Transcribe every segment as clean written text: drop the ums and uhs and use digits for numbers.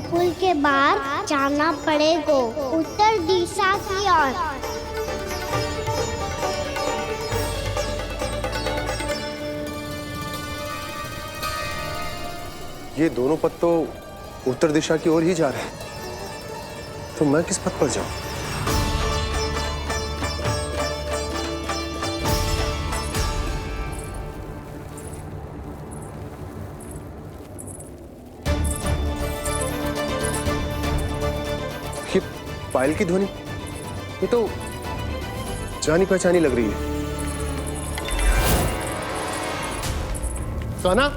गोकुल के बाहर जाना पड़ेगा, उत्तर दिशा की ओर। ये दोनों पथ तो उत्तर दिशा की ओर ही जा रहे हैं, तो मैं किस पथ पर जाऊं? ये पायल की ध्वनि, ये तो जानी पहचानी लग रही है। कान्हा,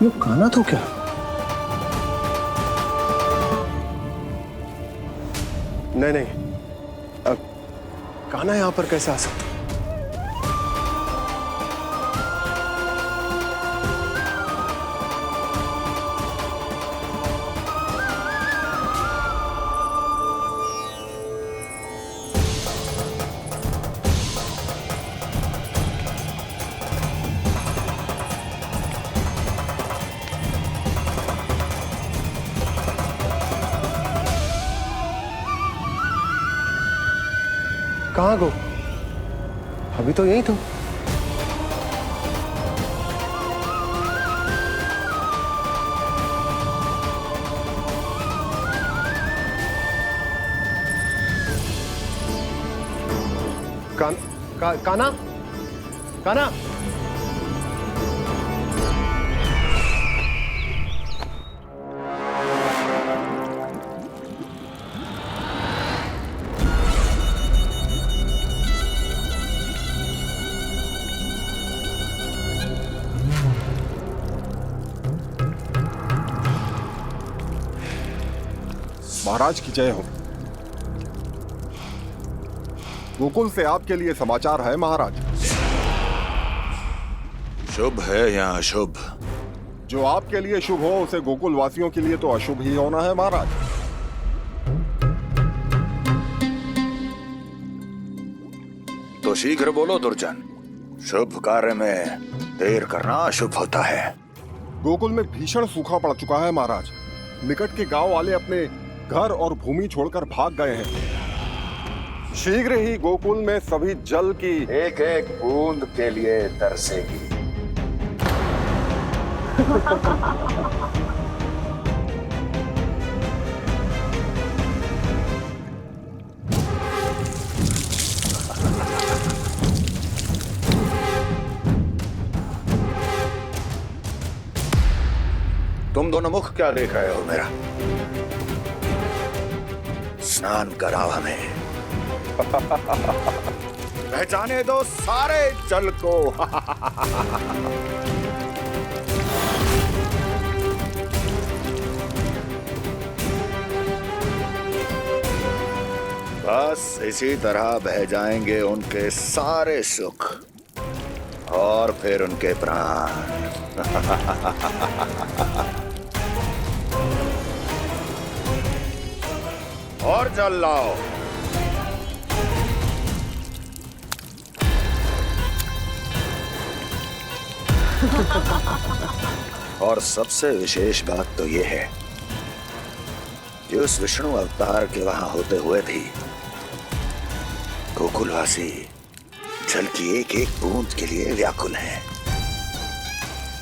यो कान्हा तो क्या? नहीं, कान्हा यहां पर कैसे आ सकता? कहाँ गो? अभी तो यही तुम। कान्हा, कान्हा, महाराज की जय हो। गोकुल से आपके लिए समाचार है महाराज। शुभ है या अशुभ? जो आपके लिए शुभ हो उसे गोकुल वासियों के लिए तो अशुभ ही होना है महाराज। तो शीघ्र बोलो दुर्जन, शुभ कार्य में देर करना अशुभ होता है। गोकुल में भीषण सूखा पड़ चुका है महाराज। निकट के गांव वाले अपने घर और भूमि छोड़कर भाग गए हैं। शीघ्र ही गोकुल में सभी जल की एक एक बूंद के लिए तरसेगी। तुम दोनों मुख क्या देख रहे हो मेरा? स्नान कराओ हमें। पहचाने दो सारे जल को। बस इसी तरह बह जाएंगे उनके सारे सुख और फिर उनके प्राण। और जल लाओ। और सबसे विशेष बात तो यह है कि उस विष्णु अवतार के वहां होते हुए भी गोकुलवासी जल की एक एक बूंद के लिए व्याकुल हैं।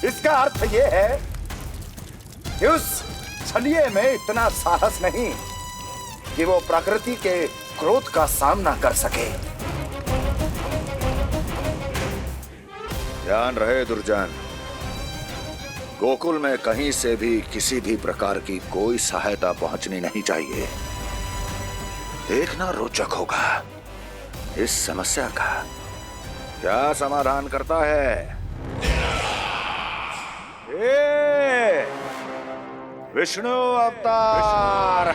इसका अर्थ यह है कि उस छलिए में इतना साहस नहीं कि वो प्रकृति के क्रोध का सामना कर सके। ध्यान रहे दुर्जन, गोकुल में कहीं से भी किसी भी प्रकार की कोई सहायता पहुंचनी नहीं चाहिए। देखना रोचक होगा इस समस्या का क्या समाधान करता है। विष्णु अवतार।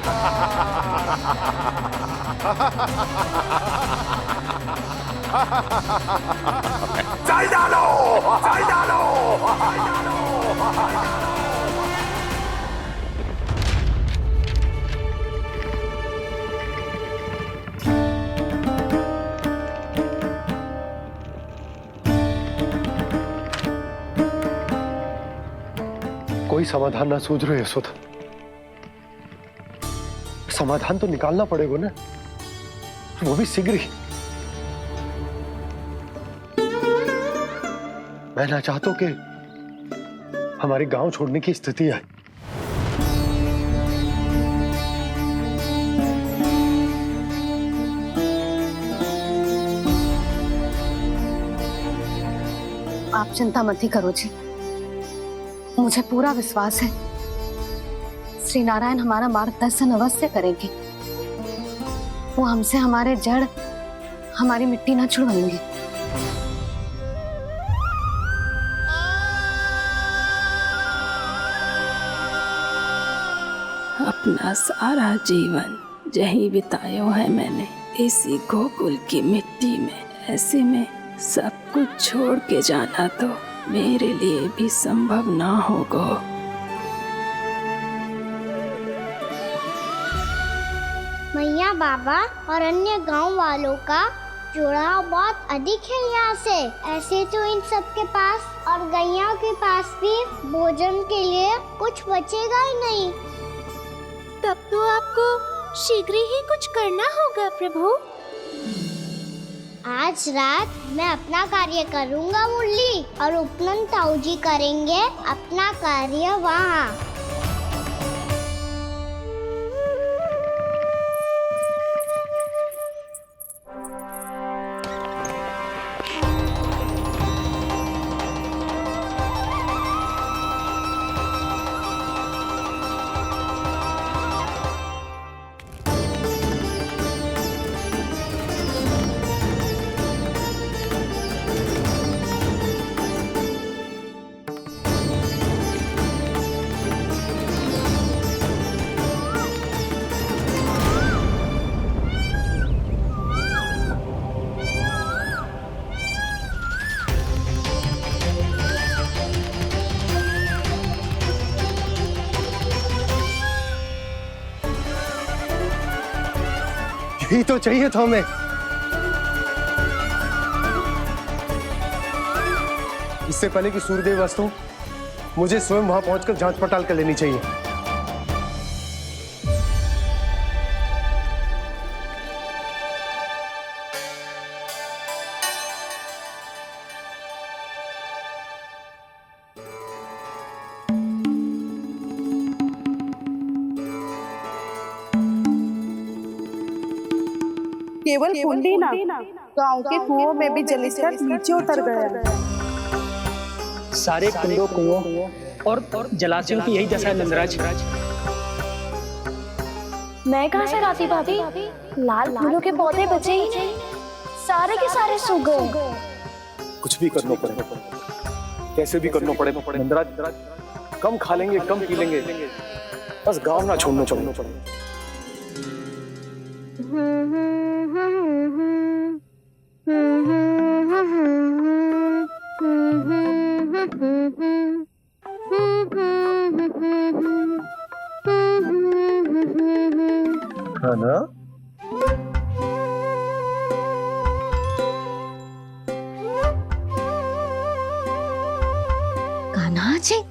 चल डालो, चल डालो, चल डालो। कोई समाधान ना सूझ रहे यशोदा। समाधान तो निकालना पड़ेगा ना, वो भी शीघ्र ही। मैं ना चाहता कि हमारे गांव छोड़ने की स्थिति आए। आप चिंता मत ही करो जी, मुझे पूरा विश्वास है श्री नारायण हमारा मार्गदर्शन अवश्य करेंगे। वो हमसे हमारे जड़, हमारी मिट्टी ना छुड़वाएंगे। अपना सारा जीवन यही बितायो है मैंने, इसी गोकुल की मिट्टी में। ऐसे में सब कुछ छोड़ के जाना तो मेरे लिए भी संभव ना होगा। मैया बाबा और अन्य गांव वालों का जुड़ाव बहुत अधिक है यहाँ से। ऐसे तो इन सब के पास और गैया के पास भी भोजन के लिए कुछ बचेगा ही नहीं। तब तो आपको शीघ्र ही कुछ करना होगा प्रभु। आज रात मैं अपना कार्य करूँगा मुरली, और उपनंद ताऊ जी करेंगे अपना कार्य वहाँ। यही तो चाहिए था हमें। इससे पहले कि सूर्यदेव अस्त हो, मुझे स्वयं वहां पहुंचकर जांच पड़ताल कर लेनी चाहिए। केवल कुंडी ना, गांव के कुओं में भी जलस्तर नीचे उतर गया। सारे कुंडों, कुओं और जलाशयों की यही दशा है नंदराज। मैं कहाँ से लाती भाभी? लाल फूलों के पौधे बचे ही नहीं, सारे के सारे सूख गए। कुछ भी करना पड़ेगा, कैसे भी करना पड़ेगा नंदराज। कम खा लेंगे, कम पी लेंगे, बस गांव ना छोड़ना पड़ेगा। खाना कान्हा जी,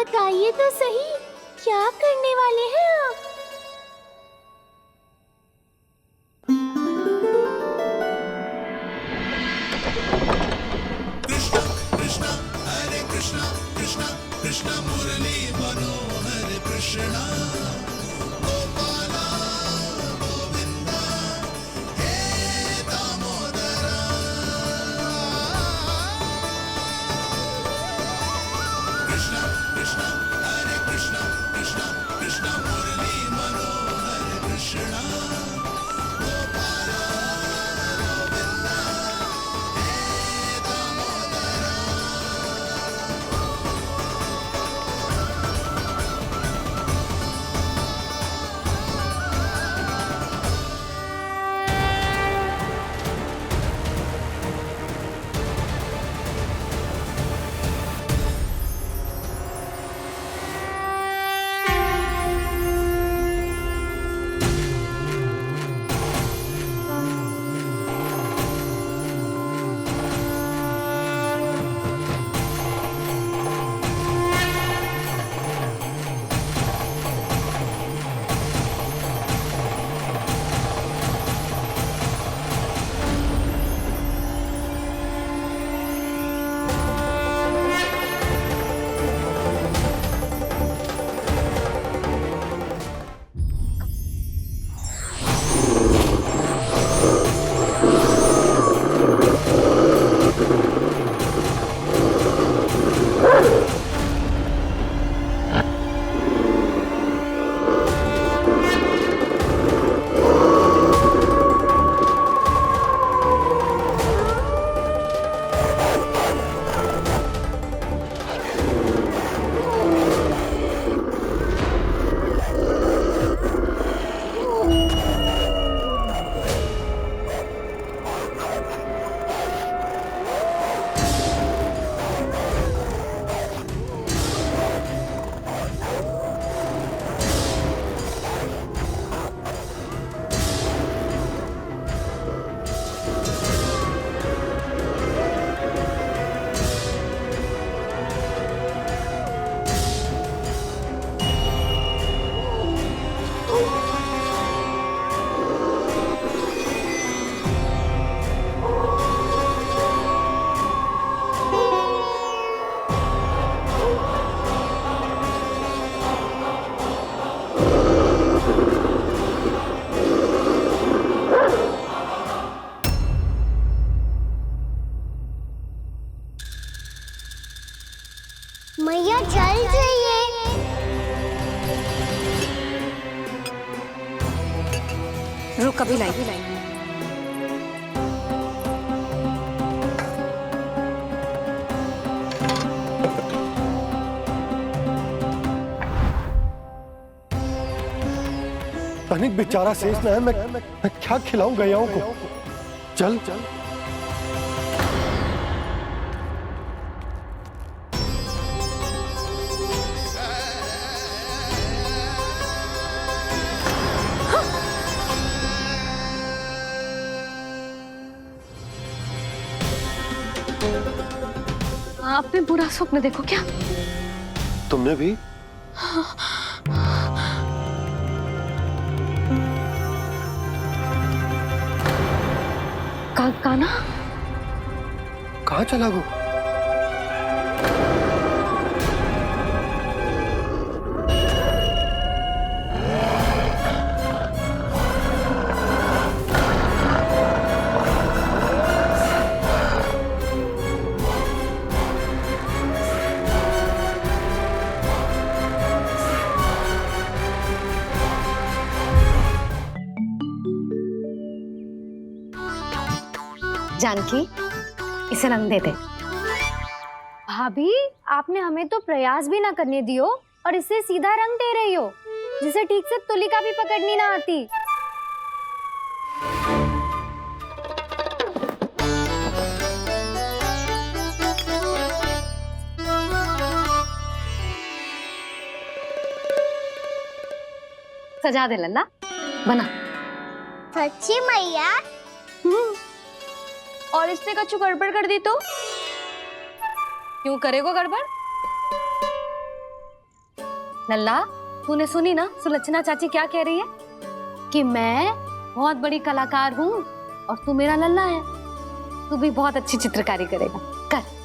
बताइए तो सही, क्या करने वाले हैं आप? मैया जल जाइए। रुक, अभी लाई। तनिक बेचारा शेष न है, मैं क्या खिलाऊं गैयाओं को। चल चल। आपने बुरा स्वप्न देखो क्या? तुमने भी? काना कहाँ चला वो? जानकी, इसे रंग दे दे। भाभी, आपने हमें तो प्रयास भी ना करने दियो और इसे सीधा रंग दे रही हो, जिसे ठीक से तुलिका भी पकड़नी ना आती। सजा दे लल्ला, बना। सच्ची मैया? और इसने कछु गड़बड़ कर दी तो? क्यों करेगो गड़बड़? लल्ला, तूने सुनी ना सुलक्षणा चाची क्या कह रही है? कि मैं बहुत बड़ी कलाकार हूँ और तू मेरा लल्ला है। तू भी बहुत अच्छी चित्रकारी करेगा, कर।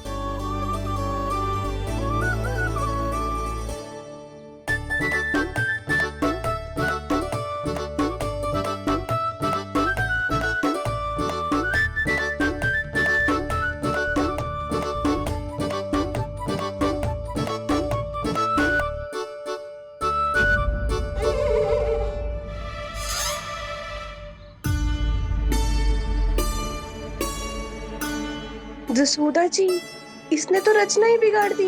जसोदा जी, इसने तो रचना ही बिगाड़ दी।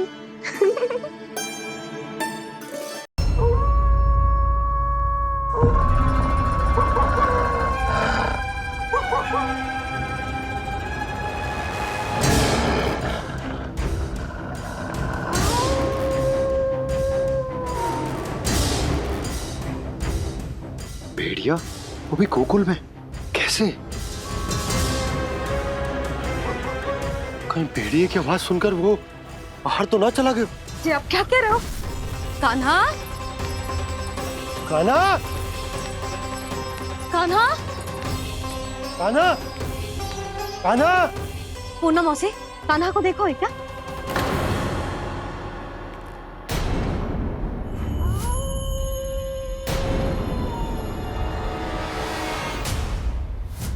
भेड़िया, वो भी गोकुल में, कैसे? कहीं भेड़िए की आवाज सुनकर वो बाहर तो ना चला गया? जी आप क्या कह रहे हो? कान्हा, कान्हा, कान्हा, कान्हा, कान्हा। पूनम मौसी, कान्हा को देखो है क्या?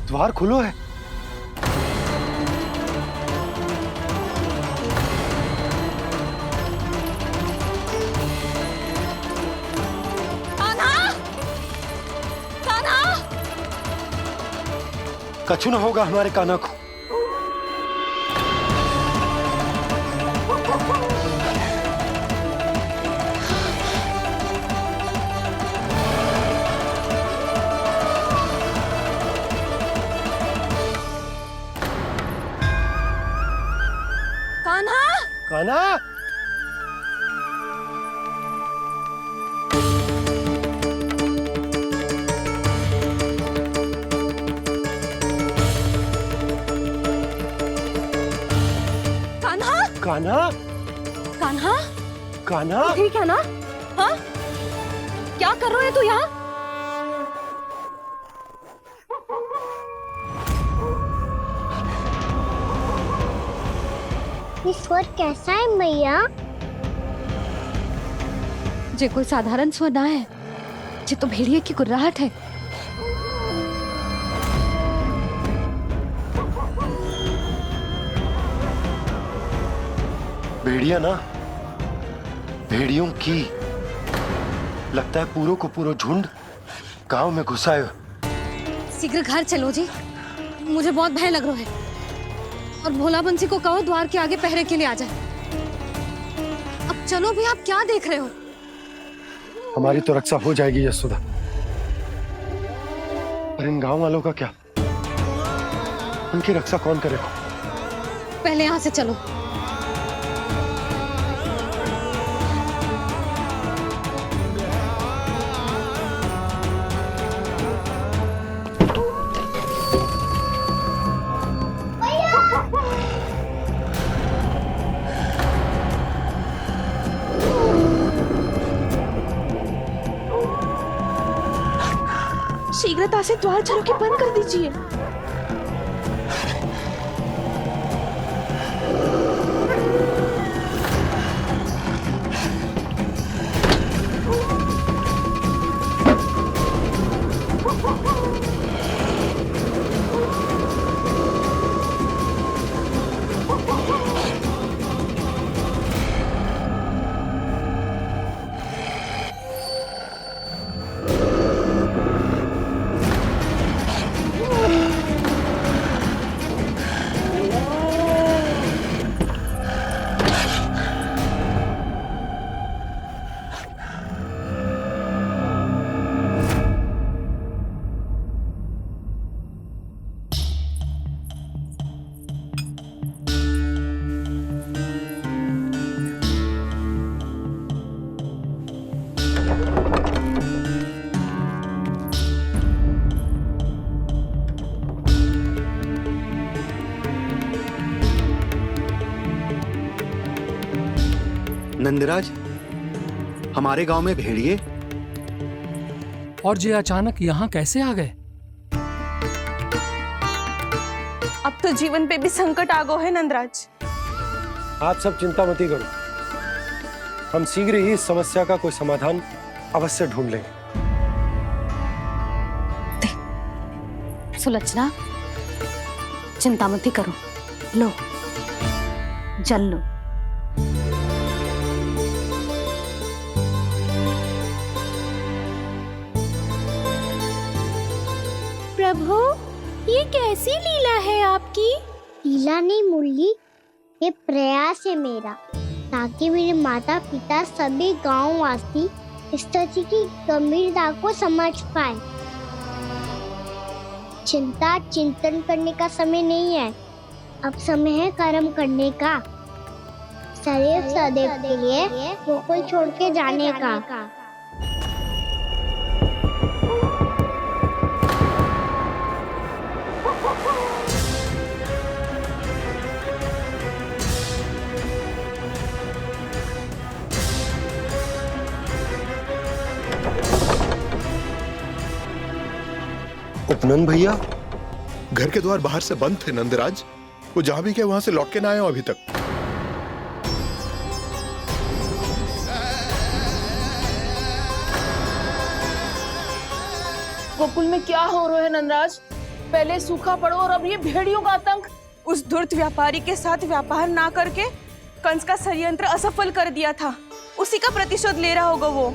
द्वार खुलो है। कछु ना होगा हमारे कान्हा को। कान्हा, कान्हा, कान्हा, कान्हा, कान्हा। ठीक है ना? हाँ, क्या कर रहे हो तू यहाँ? ये स्वर कैसा है मैया? जे कोई साधारण स्वर ना है, जे तो भेड़िए की गुर्राहट है। भेड़िया ना, भेड़ियों की लगता है पूरो को पूरो झुंड गांव में घुसा है। शीघ्र घर चलो जी, मुझे बहुत भय लग रहा है। और भोला बंसी को कहो द्वार के आगे पहरे के लिए आ जाए। अब चलो भी, आप क्या देख रहे हो? हमारी तो रक्षा हो जाएगी यशोदा, पर इन गांव वालों का क्या? उनकी रक्षा कौन करेगा? पहले यहाँ से चलो। शीघ्रता से द्वार चलो के बंद कर दीजिए। नंदराज, हमारे गांव में भेड़िए? और ये अचानक यहाँ कैसे आ गए? अब तो जीवन पे भी संकट आ गो है नंदराज। आप सब चिंता मत करो, हम शीघ्र ही इस समस्या का कोई समाधान अवश्य ढूंढ लेंगे। सुलक्षणा, चिंता मत करो, लो जल लो। प्रभु, ये कैसी लीला है आपकी? लीला नहीं मुरली, ये प्रयास है मेरा, ताकि मेरे माता पिता सभी गांववासी इस स्थिति की गंभीरता को समझ पाए। चिंता चिंतन करने का समय नहीं है, अब समय है कर्म करने का, सदैव सदैव के लिए गोकुल छोड़ के जाने का। उपनंद भैया, घर के द्वार बाहर से बंद थे नंदराज, वो जहां भी गए वहां से लौट के ना आए हो अभी तक। गोकुल में क्या हो रहा है नंदराज? पहले सूखा पड़ो और अब ये भेड़ियों का आतंक। उस धूर्त व्यापारी के साथ व्यापार ना करके कंस का षड्यंत्र असफल कर दिया था, उसी का प्रतिशोध ले रहा होगा वो।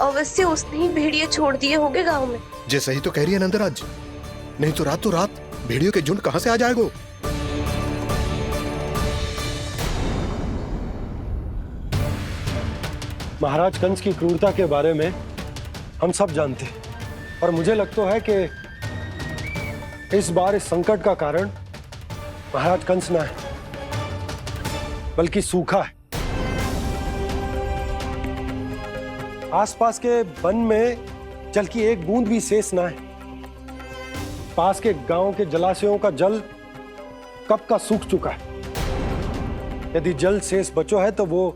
अवश्य उसने ही भेड़िए छोड़ दिए होंगे गांव में। जे सही तो कह रही है नंदराज, नहीं तो रात भेड़ियों के झुंड कहां से आ जाएगा? महाराज कंस की क्रूरता के बारे में हम सब जानते हैं, और मुझे लगता है कि इस बार इस संकट का कारण महाराज कंस ना है, बल्कि सूखा है। आसपास के वन में जल की एक बूंद भी शेष ना है। पास के गांव के जलाशयों का जल कब का सूख चुका है। यदि जल शेष बचो है तो वो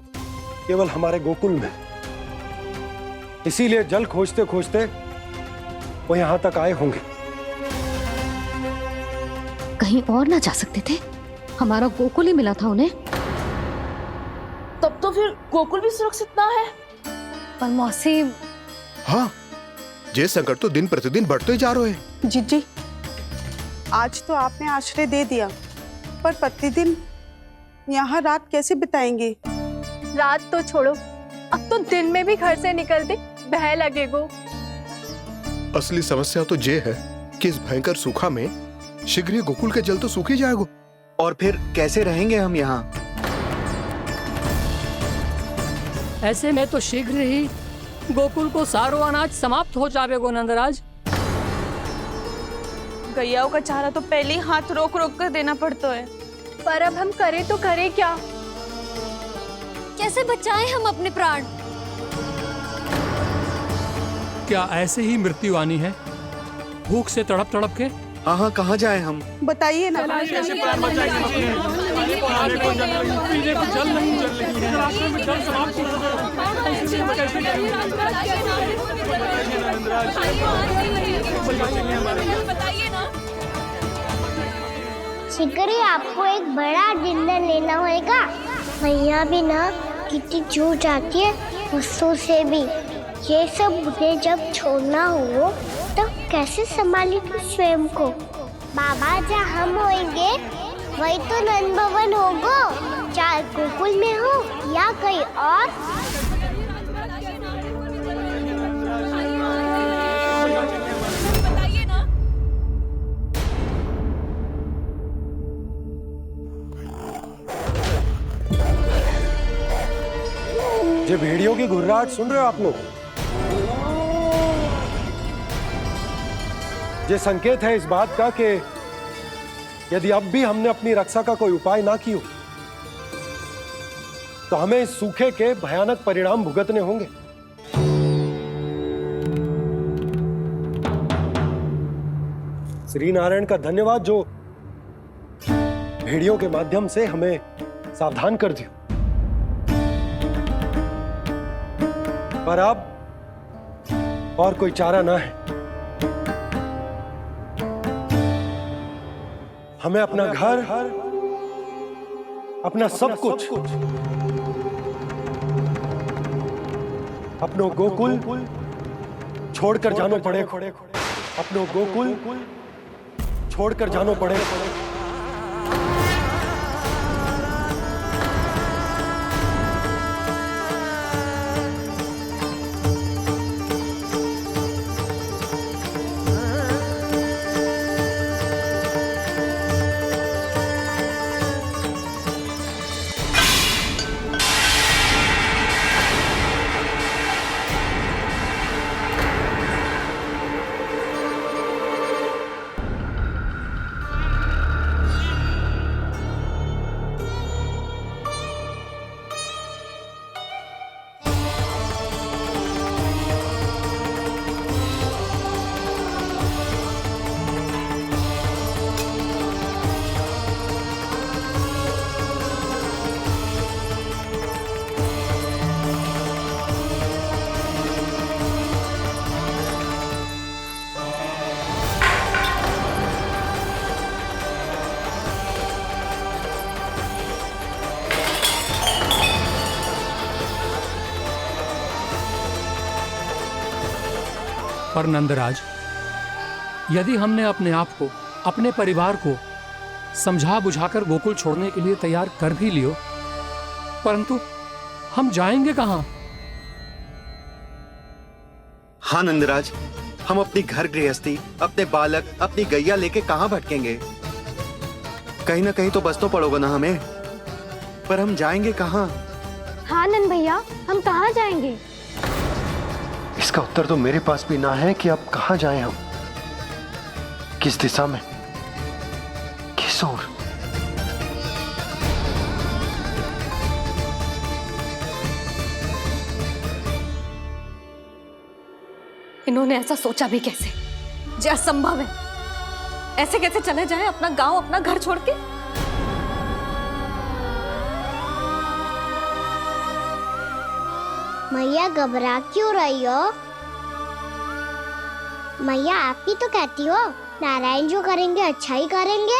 केवल हमारे गोकुल में। इसीलिए जल खोजते खोजते वो यहां तक आए होंगे। कहीं और ना जा सकते थे? हमारा गोकुल ही मिला था उन्हें। तब तो फिर गोकुल भी सुरक्षित ना है। पर मौसी, हाँ, ये संकट तो दिन प्रतिदिन बढ़ते ही जा रहे हैं। जीजी, आज तो आपने आश्रय दे दिया, पर प्रतिदिन यहाँ रात कैसे बिताएंगे? रात तो छोड़ो, अब तो दिन में भी घर से निकलते भय लगेगो। असली समस्या तो ये है कि इस भयंकर सूखा में शीघ्र ही गोकुल के जल तो सूख ही जाएगा। और फिर कैसे रहेंगे हम यहाँ? ऐसे में तो शीघ्र ही गोकुल को सारो अनाज समाप्त हो जाएगा नंदराज। गैयाओं का चारा तो पहले ही हाथ रोक रोक कर देना पड़ता है। पर अब हम करें तो करें क्या? कैसे बचाएं हम अपने प्राण? क्या ऐसे ही मृत्यु आनी है, भूख से तड़प तड़प के? हाँ, कहाँ जाए हम? बताइए ना। जल नहीं, रास्ते में जल समाप्त हो शीघ्र ही आपको एक बड़ा डिनर लेना होगा। मैया भी ना कितनी जूझ आती है गुस्सों से भी। ये सब मुझे जब छोड़ना हो तो कैसे संभालेगी स्वयं को? बाबा जहाँ हम होंगे वही तो नंद भवन होगा, चाहे गोकुल में हो या कहीं और। ये भेड़ियों की घुर्राहट सुन रहे हो आप लोग? ये संकेत है इस बात का कि यदि अब भी हमने अपनी रक्षा का कोई उपाय ना किया तो हमें इस सूखे के भयानक परिणाम भुगतने होंगे। श्री नारायण का धन्यवाद जो भेड़ियों के माध्यम से हमें सावधान कर दिया। पर अब और कोई चारा ना है। हमें अपना घर, अपना सब कुछ, अपनो गोकुल छोड़कर जानो पड़े। अपनो गोकुल छोड़कर जानो पड़े। पर नंदराज, यदि हमने अपने आप को, अपने परिवार को समझा बुझाकर गोकुल छोड़ने के लिए तैयार कर भी लियो, परंतु हम जाएंगे कहां? हाँ नंदराज, हम अपनी घर गृहस्थी, अपने बालक, अपनी गैया लेके कहाँ भटकेंगे? कहीं ना कहीं तो बस तो पड़ोगे ना हमें, पर हम जाएंगे कहाँ? हाँ नंद भैया, हम कहाँ जाएंगे? इसका उत्तर तो मेरे पास भी ना है कि अब कहां जाएं हम, किस दिशा में, किस ओर। इन्होंने ऐसा सोचा भी कैसे? जो असंभव है। ऐसे कैसे चले जाएं अपना गांव, अपना घर छोड़ के? मैया घबरा क्यों रही हो? मैया आप ही तो कहती हो नारायण जो करेंगे अच्छा ही करेंगे।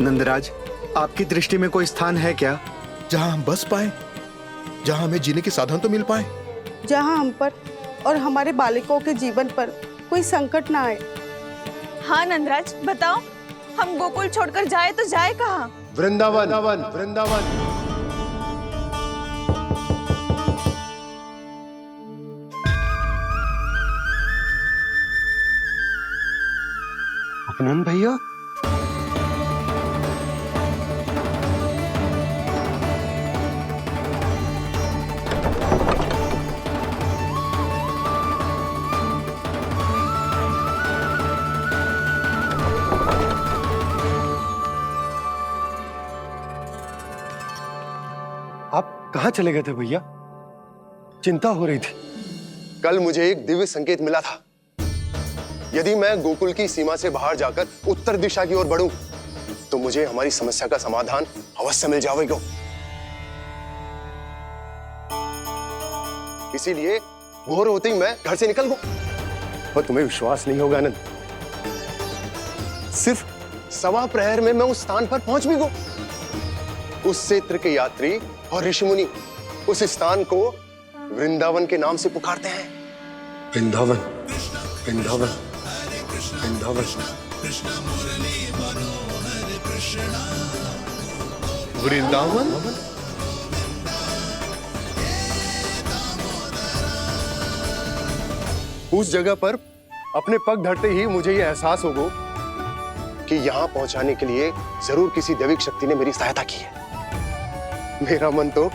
नंदराज, आपकी दृष्टि में कोई स्थान है क्या जहां हम बस पाए, जहां हमें जीने के साधन तो मिल पाए, जहाँ हम पर और हमारे बालकों के जीवन पर कोई संकट ना आए। हाँ नंदराज, बताओ, हम गोकुल छोड़कर जाए तो जाए कहाँ? वृंदावन। वृंदावन। अपनन भैया, आप कहाँ चले गए थे भैया? चिंता हो रही थी। कल मुझे एक दिव्य संकेत मिला था। यदि मैं गोकुल की सीमा से बाहर जाकर उत्तर दिशा की ओर बढ़ूं, तो मुझे हमारी समस्या का समाधान अवश्य मिल जाएगा। इसीलिए भोर होते ही मैं घर से निकल गया। और तुम्हें विश्वास नहीं होगा आनंद, सिर्फ 1.25 प्रहर में मैं उस स्थान पर पहुंच भी गया। उस क्षेत्र के यात्री और ऋषिमुनि उस स्थान को वृंदावन के नाम से पुकारते हैं। वृंदावन, वृंदावन, वृंदावन। वृंदावन। उस जगह पर अपने पग धरते ही मुझे यह एहसास होगा कि यहां पहुंचाने के लिए जरूर किसी दैविक शक्ति ने मेरी सहायता की है। मेरा मन तो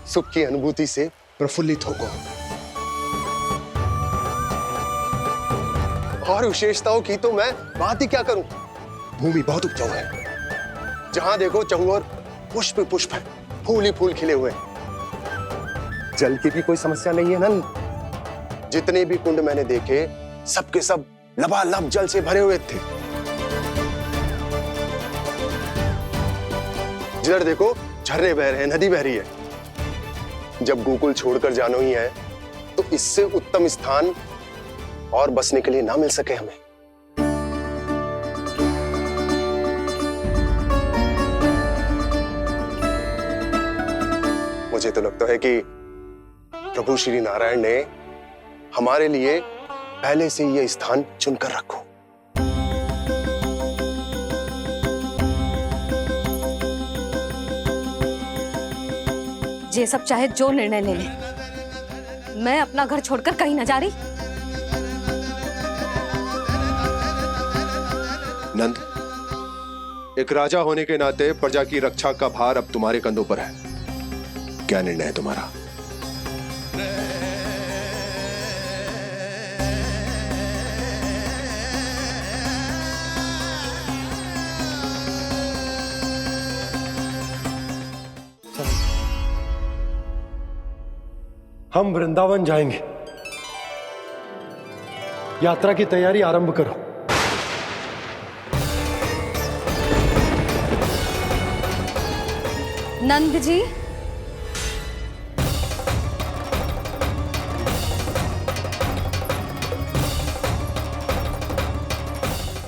सुख की अनुभूति से प्रफुल्लित होगा। और विशेषताओं की तो मैं बात ही क्या करूं। भूमि बहुत उपजाऊ है, जहां देखो चहुओर पुष्प पुष्प है, फूल ही फूल खिले हुए। जल की भी कोई समस्या नहीं है नंद। जितने भी कुंड मैंने देखे, सबके सब लबालब जल से भरे हुए थे। जिधर देखो झरने बह रहे हैं, नदी बह रही है। जब गोकुल छोड़कर जाना ही है तो इससे उत्तम स्थान और बसने के लिए ना मिल सके हमें। मुझे तो लगता है कि प्रभु श्री नारायण ने हमारे लिए पहले से यह स्थान चुनकर रखो। ये सब चाहे जो निर्णय ले ले, मैं अपना घर छोड़कर कहीं न जा रही। नंद, एक राजा होने के नाते प्रजा की रक्षा का भार अब तुम्हारे कंधों पर है। क्या निर्णय है तुम्हारा? हम वृंदावन जाएंगे। यात्रा की तैयारी आरंभ करो। नंद जी,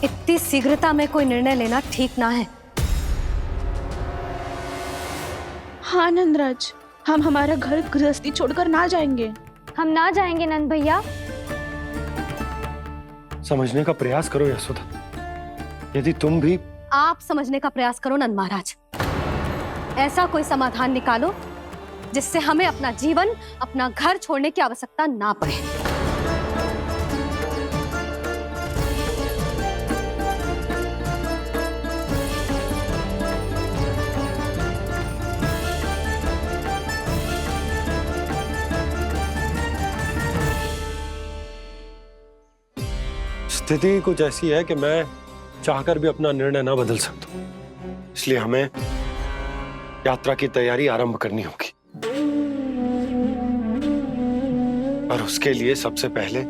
इतनी शीघ्रता में कोई निर्णय लेना ठीक ना है। हाँ नंदराज, हम हमारा घर गृहस्थी छोड़कर ना जाएंगे। हम ना जाएंगे नंद भैया। समझने का प्रयास करो यशोदा। यदि तुम भी आप समझने का प्रयास करो नंद महाराज। ऐसा कोई समाधान निकालो जिससे हमें अपना जीवन, अपना घर छोड़ने की आवश्यकता ना पड़े। स्थिति कुछ ऐसी है कि मैं चाहकर भी अपना निर्णय ना बदल सकता, इसलिए हमें यात्रा की तैयारी आरंभ करनी होगी। और उसके लिए सबसे पहले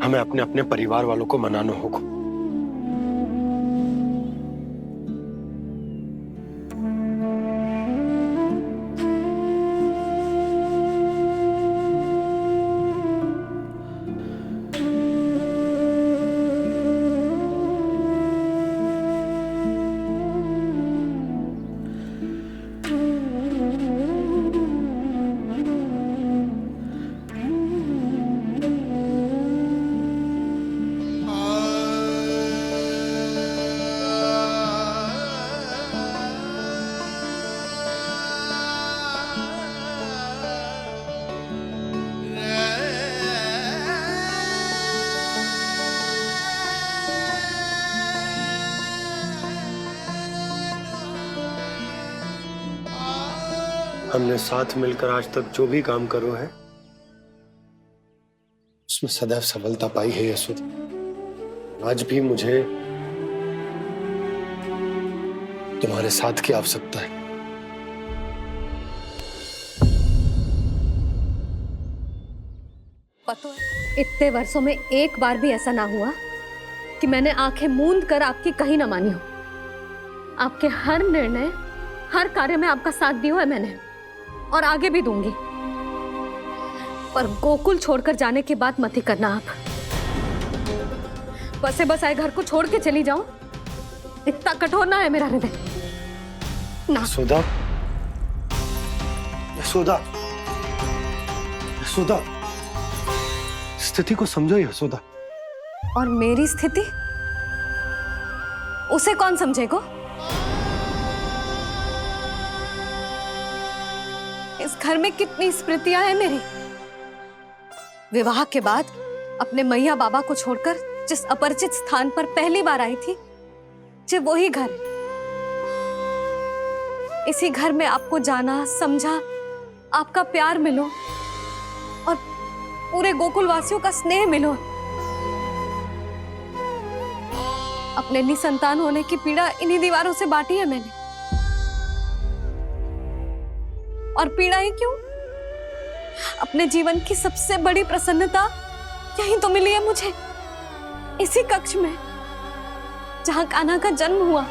हमें अपने अपने परिवार वालों को मनाना होगा। हमने साथ मिलकर आज तक जो भी काम करो है उसमें सदैव सफलता पाई है यशोदा। आज भी मुझे तुम्हारे साथ की आवश्यकता है। पता है, इतने वर्षों में एक बार भी ऐसा ना हुआ कि मैंने आंखें मूंद कर आपकी कहीं ना मानी हो। आपके हर निर्णय, हर कार्य में आपका साथ दिया है मैंने, और आगे भी दूंगी। पर गोकुल छोड़कर जाने की बात मत ही करना आप। बसे बसाए घर को छोड़ के चली जाऊं, इतना कठोर ना है मेरा हृदय ना। यशोदा, यशोदा, यशोदा, स्थिति को समझो यशोदा। और मेरी स्थिति उसे कौन समझेगा? इस घर में कितनी स्मृतियां हैं मेरी। विवाह के बाद अपने मैया बाबा को छोड़कर जिस अपरिचित स्थान पर पहली बार आई थी, जो वही घर। इसी घर में आपको जाना, समझा, आपका प्यार मिलो और पूरे गोकुल वासियों का स्नेह मिलो। अपने निसंतान होने की पीड़ा इन्हीं दीवारों से बांटी है मैंने। और पीड़ा ही क्यों? अपने जीवन की सबसे बड़ी प्रसन्नता यही तो मिली है मुझे, इसी कक्ष में जहां कान्हा का जन्म हुआ।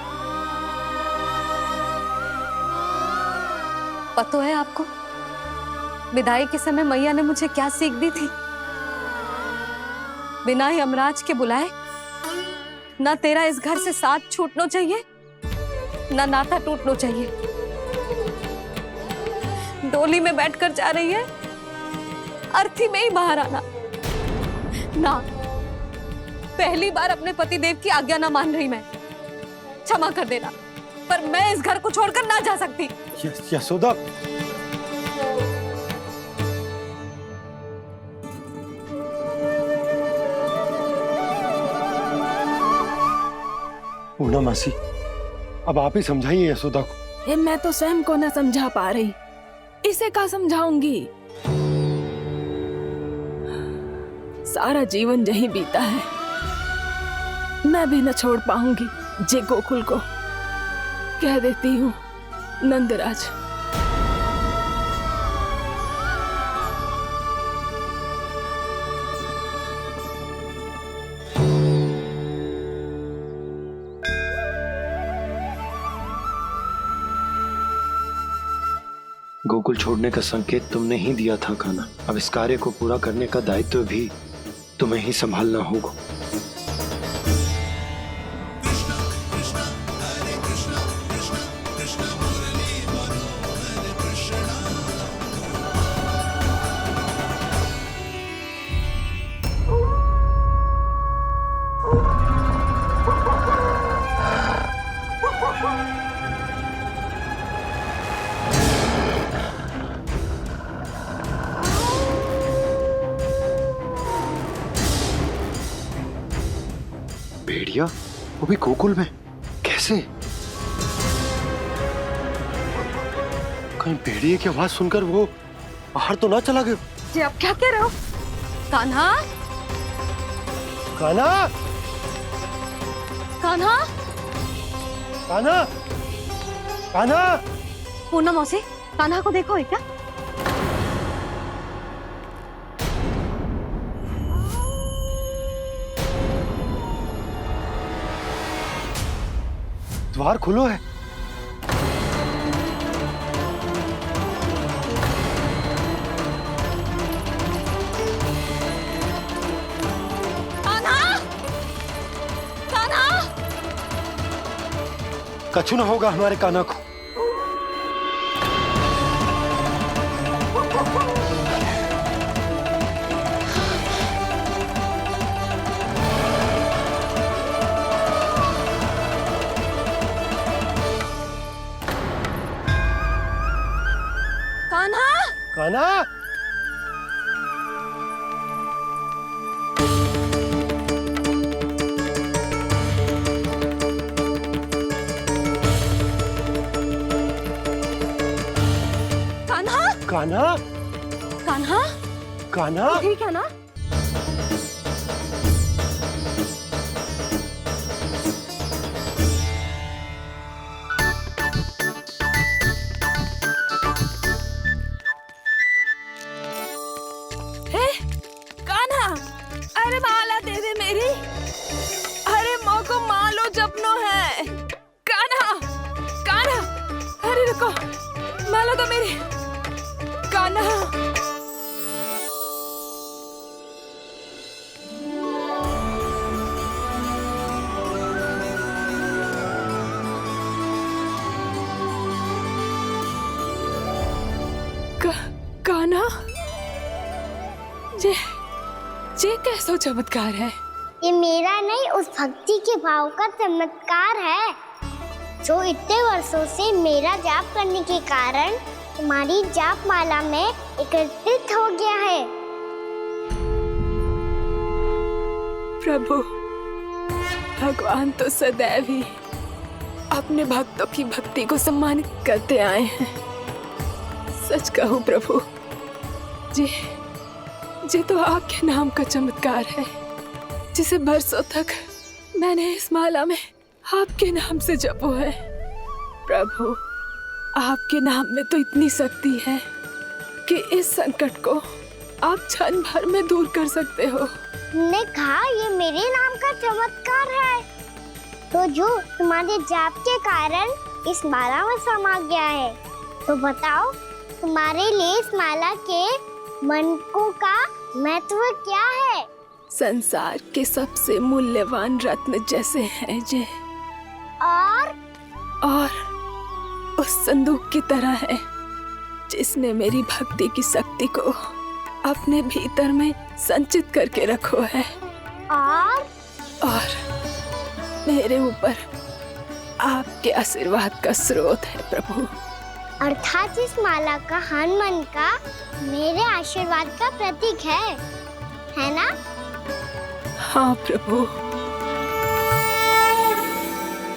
पता है आपको विदाई के समय मैया ने मुझे क्या सीख दी थी? बिना ही यमराज के बुलाए ना तेरा इस घर से साथ छूटना चाहिए, ना नाता टूटना चाहिए। डोली में बैठकर जा रही है, अर्थी में ही बाहर आना ना। पहली बार अपने पति देव की आज्ञा ना मान रही मैं, क्षमा कर देना, पर मैं इस घर को छोड़कर ना जा सकती। यशोदा, पूनम मासी, अब आप ही समझाइए यशोदा को। ये मैं तो स्वयं को न समझा पा रही, इसे क्या समझाऊंगी? सारा जीवन यही बीता है, मैं भी न छोड़ पाऊंगी जे गोकुल को। कह देती हूँ नंदराज। गोकुल छोड़ने का संकेत तुमने ही दिया था कान्हा। अब इस कार्य को पूरा करने का दायित्व भी तुम्हें ही संभालना होगा। भेड़िया, वो भी गोकुल में? कैसे? कहीं भेड़िए की आवाज सुनकर वो बाहर तो ना चला गया? जी आप क्या कह रहे हो? कान्हा, कान्हा, कान्हा, कान्हा, कान्हा। पूनम मौसी, कान्हा को देखो है क्या? द्वार खुलो है। कान्हा, कान्हा, कछु ना होगा हमारे कान्हा को। कान्हा, कान्हा, कान्हा, कान्हा, कान्हा। ठीक है ना? अरे माला दे दे मेरी। अरे माँ को मालो जपनो है। कान्हा, कान्हा, अरे रुको, माला दो मेरी। कान्हा, कान्हा, ये कैसा चमत्कार है? ये मेरा नहीं, उस भक्ति के भाव का चमत्कार है जो इतने वर्षों से मेरा जाप करने के कारण तुम्हारी जाप माला में एकत्रित हो गया है। प्रभु, भगवान तो सदैव ही अपने भक्तों की भक्ति को सम्मानित करते आए हैं। सच कहूं प्रभु, ये तो आपके नाम का चमत्कार है, जिसे बरसों तक मैंने इस माला में आपके नाम से जपो है। प्रभु, आपके नाम में तो इतनी शक्ति है कि इस संकट को आप क्षण भर में दूर कर सकते हो। तुमने कहा ये मेरे नाम का चमत्कार है, तो जो तुम्हारे जाप के कारण इस माला में समा गया है, तो बताओ तुम्हारे लिए इस माला के मनकों का महत्व क्या है? संसार के सबसे मूल्यवान रत्न जैसे हैं जे, और उस संदूक की तरह है जिसने मेरी भक्ति की शक्ति को अपने भीतर में संचित करके रखो है, और मेरे ऊपर आपके आशीर्वाद का स्रोत है प्रभु। अर्थात इस माला का हनुमान का मेरे आशीर्वाद का प्रतीक है ना? हाँ प्रभु।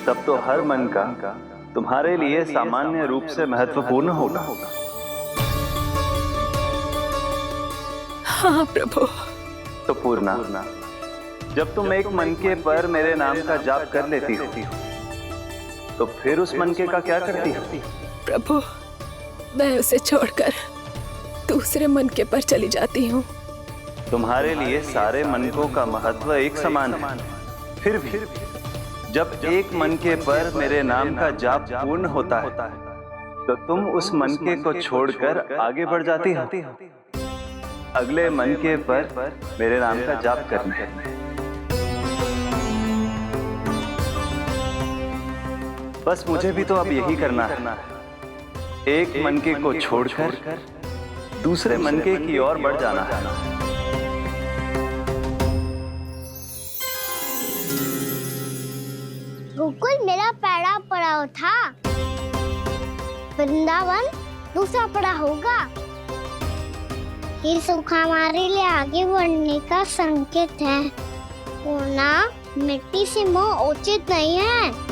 तब तो हर मन का तुम्हारे लिए सामान्य रूप से महत्वपूर्ण होगा। हाँ प्रभु। तो पूर्णा, जब तुम एक मनके पर मेरे नाम का जाप कर लेती हो, तो फिर उस मनके का क्या करती हो? प्रभु, मैं उसे छोड़कर दूसरे मनके पर चली जाती हूँ। तुम्हारे लिए सारे मनकों का महत्व एक समान है। फिर भी जब एक मनके पर मेरे नाम का जाप पूर्ण होता है, तो तुम उस मनके को छोड़कर आगे बढ़ जाती हो अगले मनके पर मेरे नाम का जाप करने। बस मुझे भी तो अब यही करना है, एक मनके को छोड़कर दूसरे मनके की ओर बढ़ जाना है। गोकुल मेरा पहला पड़ाव था, वृंदावन दूसरा पड़ा होगा। ये सुख हमारे लिए आगे बढ़ने का संकेत है। पूर्णा, मिट्टी से मोह उचित नहीं है।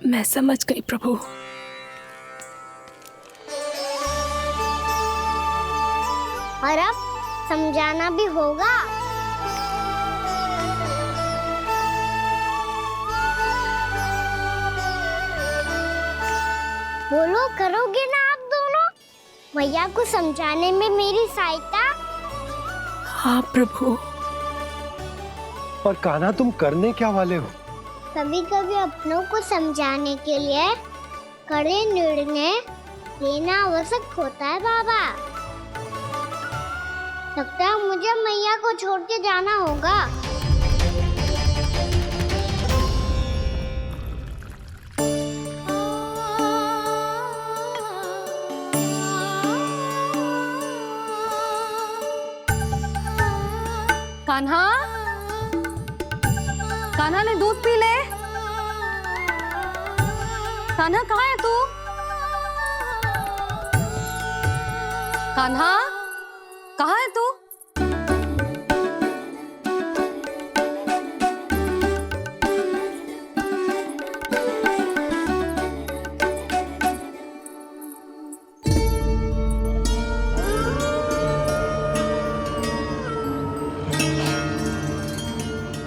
मैं समझ गई प्रभु। और अब समझाना भी होगा। बोलो, करोगे ना आप दोनों? भैया को समझाने में मेरी सहायता? हाँ प्रभु। पर कान्हा, तुम करने क्या वाले हो? कभी कभी अपनों को समझाने के लिए कड़े निर्णय लेना आवश्यक होता है बाबा। लगता है मुझे मैया को छोड़ के जाना होगा। कान्हा, कान्हा ने दूध पी ले। कान्हा कहाँ है तू? कान्हा, कहाँ है तू?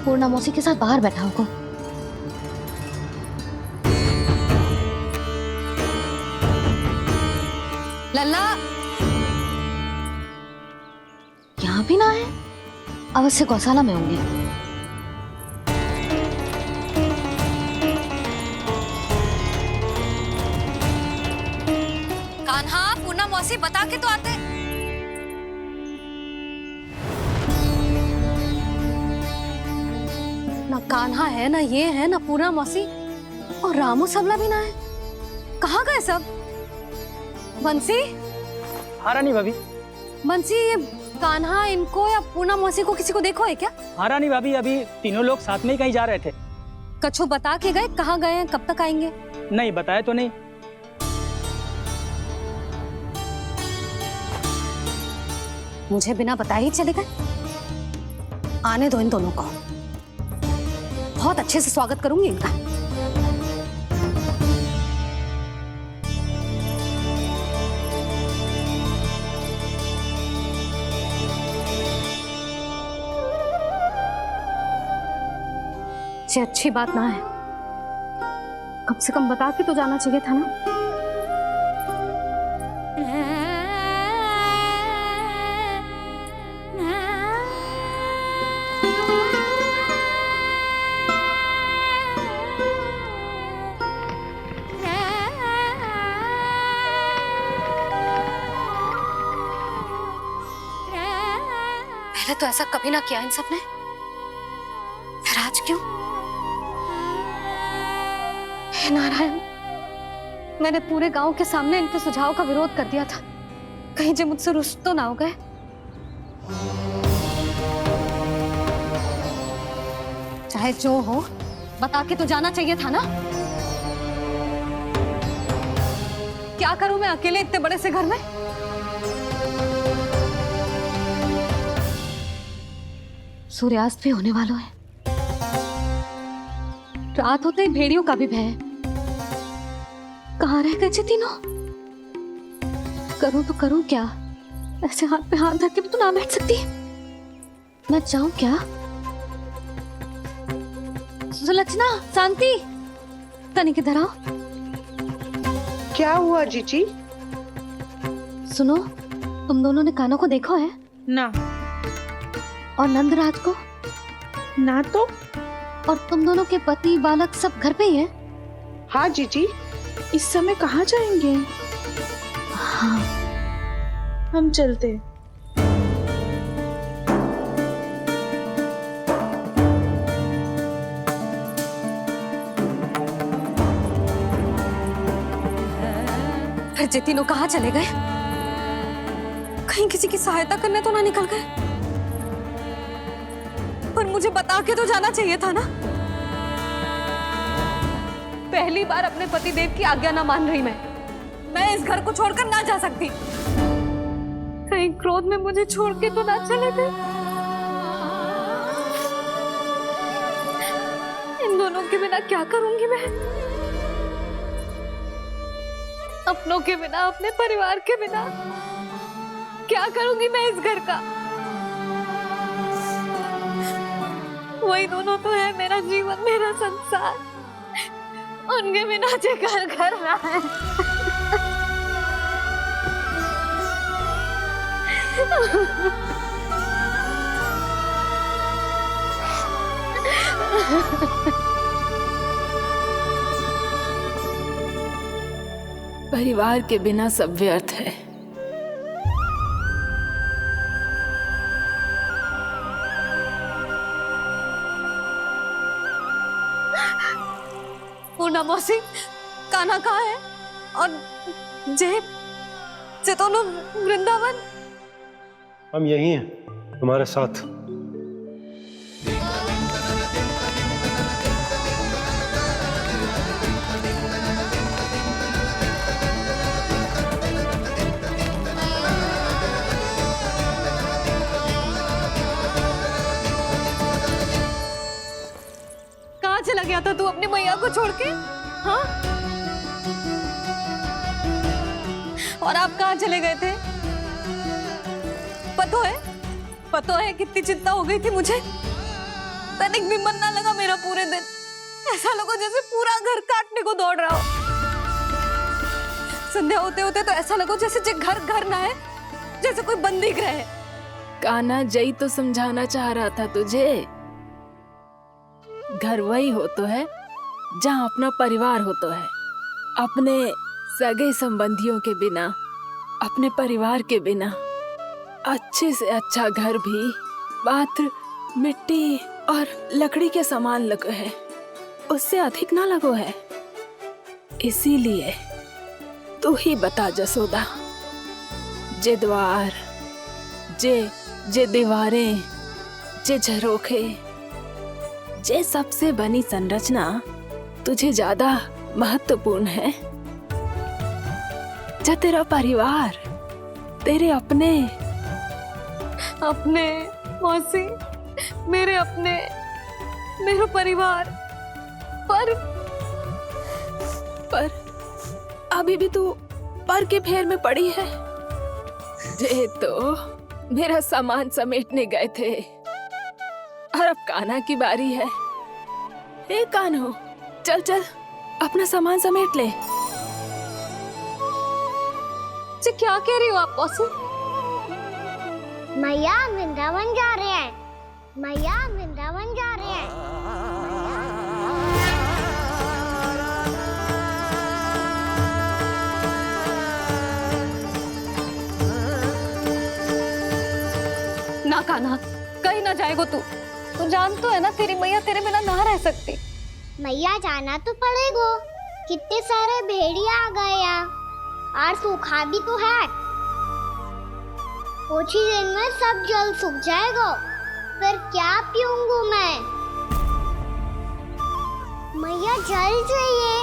पूर्णा मौसी के साथ बाहर बैठा होगा। लल्ला, यहाँ भी ना है, अवश्य गौशाला में होंगे। कान्हा, पूर्णा मौसी बता के तो आते। ना कान्हा है, ना ये है, ना पूर्णा मौसी, और रामू सबला भी ना है। कहाँ गए सब? बंसी? हाँ रानी भाभी। बंसी, ये कान्हा इनको या पूर्णा मौसी को किसी को देखो है क्या? हाँ रानी भाभी, अभी तीनों लोग साथ में ही कहीं जा रहे थे। कछु बता के गए कहाँ गए हैं, कब तक आएंगे? नहीं बताया तो नहीं। मुझे बिना बताए ही चले गए। आने दो इन दोनों को, बहुत अच्छे से स्वागत करूंगी इनका। ये अच्छी बात ना है, कम से कम बता के तो जाना चाहिए था ना। पहले तो ऐसा कभी ना किया इन सब ने, फिर आज क्यों? हे नारायण, मैंने पूरे गांव के सामने इनके सुझाव का विरोध कर दिया था, कहीं जे मुझसे रुष्ट तो ना हो गए। चाहे जो हो, बता के तो जाना चाहिए था ना। क्या करूं मैं अकेले इतने बड़े से घर में? सूर्यास्त भी होने वाला है, रात होते ही भेड़ियों का भी भय है। कहाँ रह गए जी तीनों? करूं तो करूं क्या? ऐसे हाथ पे हाथ धर के भी तो ना बैठ सकती। मैं जाऊं क्या? सुलक्षणा, शांति, तनिक इधर आओ। क्या हुआ जीजी? सुनो, तुम दोनों ने कान्हा को देखा है? ना। और नंदराज को? ना तो। और तुम दोनों के पति बालक सब घर पे ही हैं? हाँ जीजी, इस समय कहाँ जाएंगे? हाँ। हम चलते। फिर जे तीनों कहाँ चले गए? कहीं किसी की सहायता करने तो ना निकल गए? पर मुझे बता के तो जाना चाहिए था ना। पहली बार अपने पतिदेव की आज्ञा ना मान रही मैं इस घर को छोड़कर ना जा सकती। कहीं क्रोध में मुझे छोड़ के तो ना चले गए। इन दोनों के बिना क्या करूंगी मैं? अपनों के बिना, अपने परिवार के बिना क्या करूंगी मैं इस घर का? वही दोनों तो है मेरा जीवन, मेरा संसार। उनके बिना जे घर घर रहा है। परिवार के बिना सब व्यर्थ है। पूर्णा मौसी, कान्हा कहाँ है? और जे दोनों वृंदावन? हम यही हैं तुम्हारे साथ। कहाँ चला गया था तू अपनी मैया को छोड़ के? हाँ? और आप कहाँ चले गए थे? पता है कितनी चिंता हो गई थी मुझे। तनिक भी मन ना लगा मेरा पूरे दिन। ऐसा लगा जैसे पूरा घर काटने को दौड़ रहा हो। संध्या होते होते तो ऐसा लगा जैसे घर घर ना है, जैसे कोई बंदी गृह है। कान्हा जई तो समझाना चाह रहा था तुझे। घर वही हो तो है जहाँ अपना परिवार हो तो है। अपने सगे संबंधियों के बिना, अपने परिवार के बिना अच्छे से अच्छा घर भी मात्र मिट्टी और लकड़ी के समान लगो है, उससे अधिक ना लगो है। इसीलिए तू ही बता जसोदा, जे द्वार, जे दीवारें, जे झरोखे, जे सबसे बनी संरचना तुझे ज्यादा महत्वपूर्ण है? जा तेरा परिवार, तेरे अपने मौसी, मेरा परिवार। पर अभी भी तू पर के फेर में पड़ी है। जे तो मेरा सामान समेटने गए थे और अब कान्हा की बारी है। ए कान्हो, चल चल अपना सामान समेट ले। जी क्या कह रही हो आप मौसी? मैया वृंदावन जा रहे हैं। मैया वृंदावन जा रहे हैं। ना कान्हा, ना जाएगो तू जान तो है ना तेरी मैया तेरे बिना ना रह सकती। मैया जाना तो पड़ेगा, कितने सारे भेड़िया आ गए यहाँ और सूखा भी तो है। कुछ ही दिन में सब जल सूख जाएगा, फिर क्या पीऊंगी मैं? मैया जल चाहिए।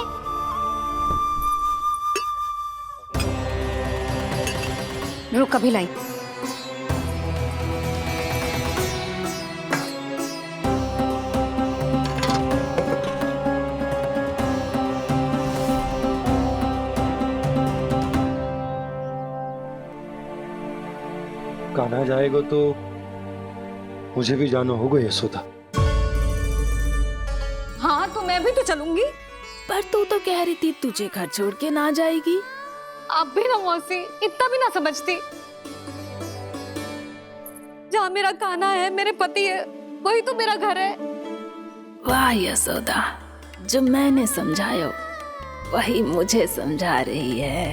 रुक अभी लाई। कान्हा जाएगा तो मुझे भी जाना होगा यशोदा। हाँ तो मैं भी तो चलूंगी। पर तू तो कह रही थी तुझे घर छोड़ के ना जाएगी। आप भी ना मौसी इतना भी ना समझती। जहाँ मेरा कान्हा है, मेरे पति है, वही तो मेरा घर है। वाह यशोदा, जो मैंने समझाया वही मुझे समझा रही है।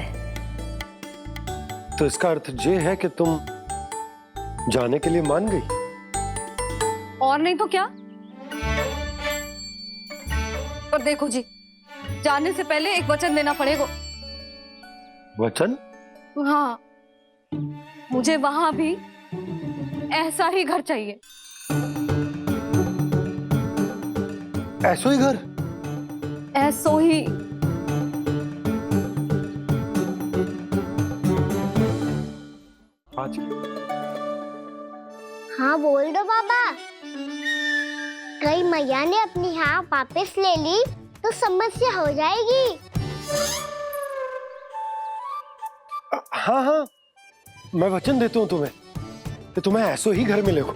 तो इसका अर्थ ये है कि तुम जाने के लिए मान गई? और नहीं तो क्या। पर देखो जी, जाने से पहले एक वचन देना पड़ेगा। वचन? हाँ, मुझे वहां भी ऐसा ही घर चाहिए। ऐसो ही घर? ऐसो ही। आज हाँ बोल दो बाबा। कहीं मैया ने अपनी हाँ वापस ले ली तो समस्या हो जाएगी। हाँ हाँ, मैं वचन देता हूँ तुम्हें कि तुम्हें ऐसो ही घर मिलेगा।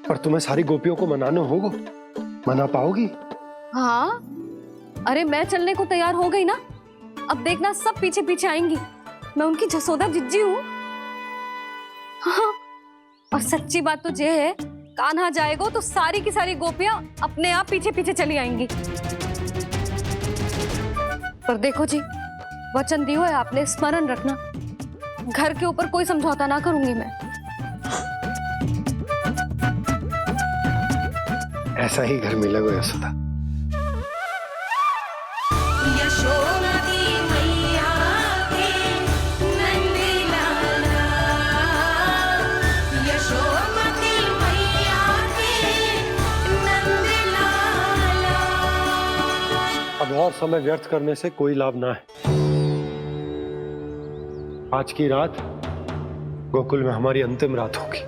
पर तुम्हें सारी गोपियों को मनाना होगा। मना पाओगी? हाँ, अरे मैं चलने को तैयार हो गई ना। अब देखना सब पीछे पीछे आएंगी। मैं उनकी जसोदा जिज्जी हूँ। हाँ, और सच्ची बात तो ये है, कान्हा जाएगा तो सारी की सारी गोपियां अपने आप पीछे पीछे चली आएंगी। पर देखो जी, वचन दियो है आपने, स्मरण रखना। घर के ऊपर कोई समझौता ना करूंगी मैं। ऐसा ही घर मिलेगा यशोदा। अब और समय व्यर्थ करने से कोई लाभ ना है। आज की रात गोकुल में हमारी अंतिम रात होगी।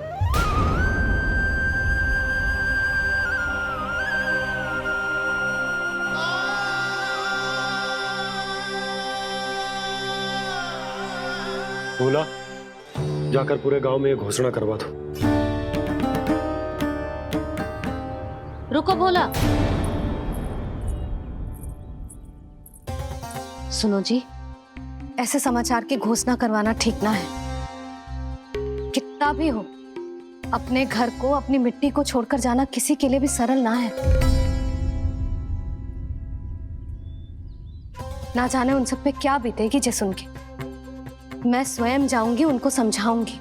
बोला, जाकर पूरे गांव में ये घोषणा करवा दो। रुको भोला। सुनो जी, ऐसे समाचार की घोषणा करवाना ठीक ना है। कितना भी हो, अपने घर को, अपनी मिट्टी को छोड़कर जाना किसी के लिए भी सरल ना है। ना जाने उन सब पे क्या बीतेगी जे सुन के। मैं स्वयं जाऊंगी, उनको समझाऊंगी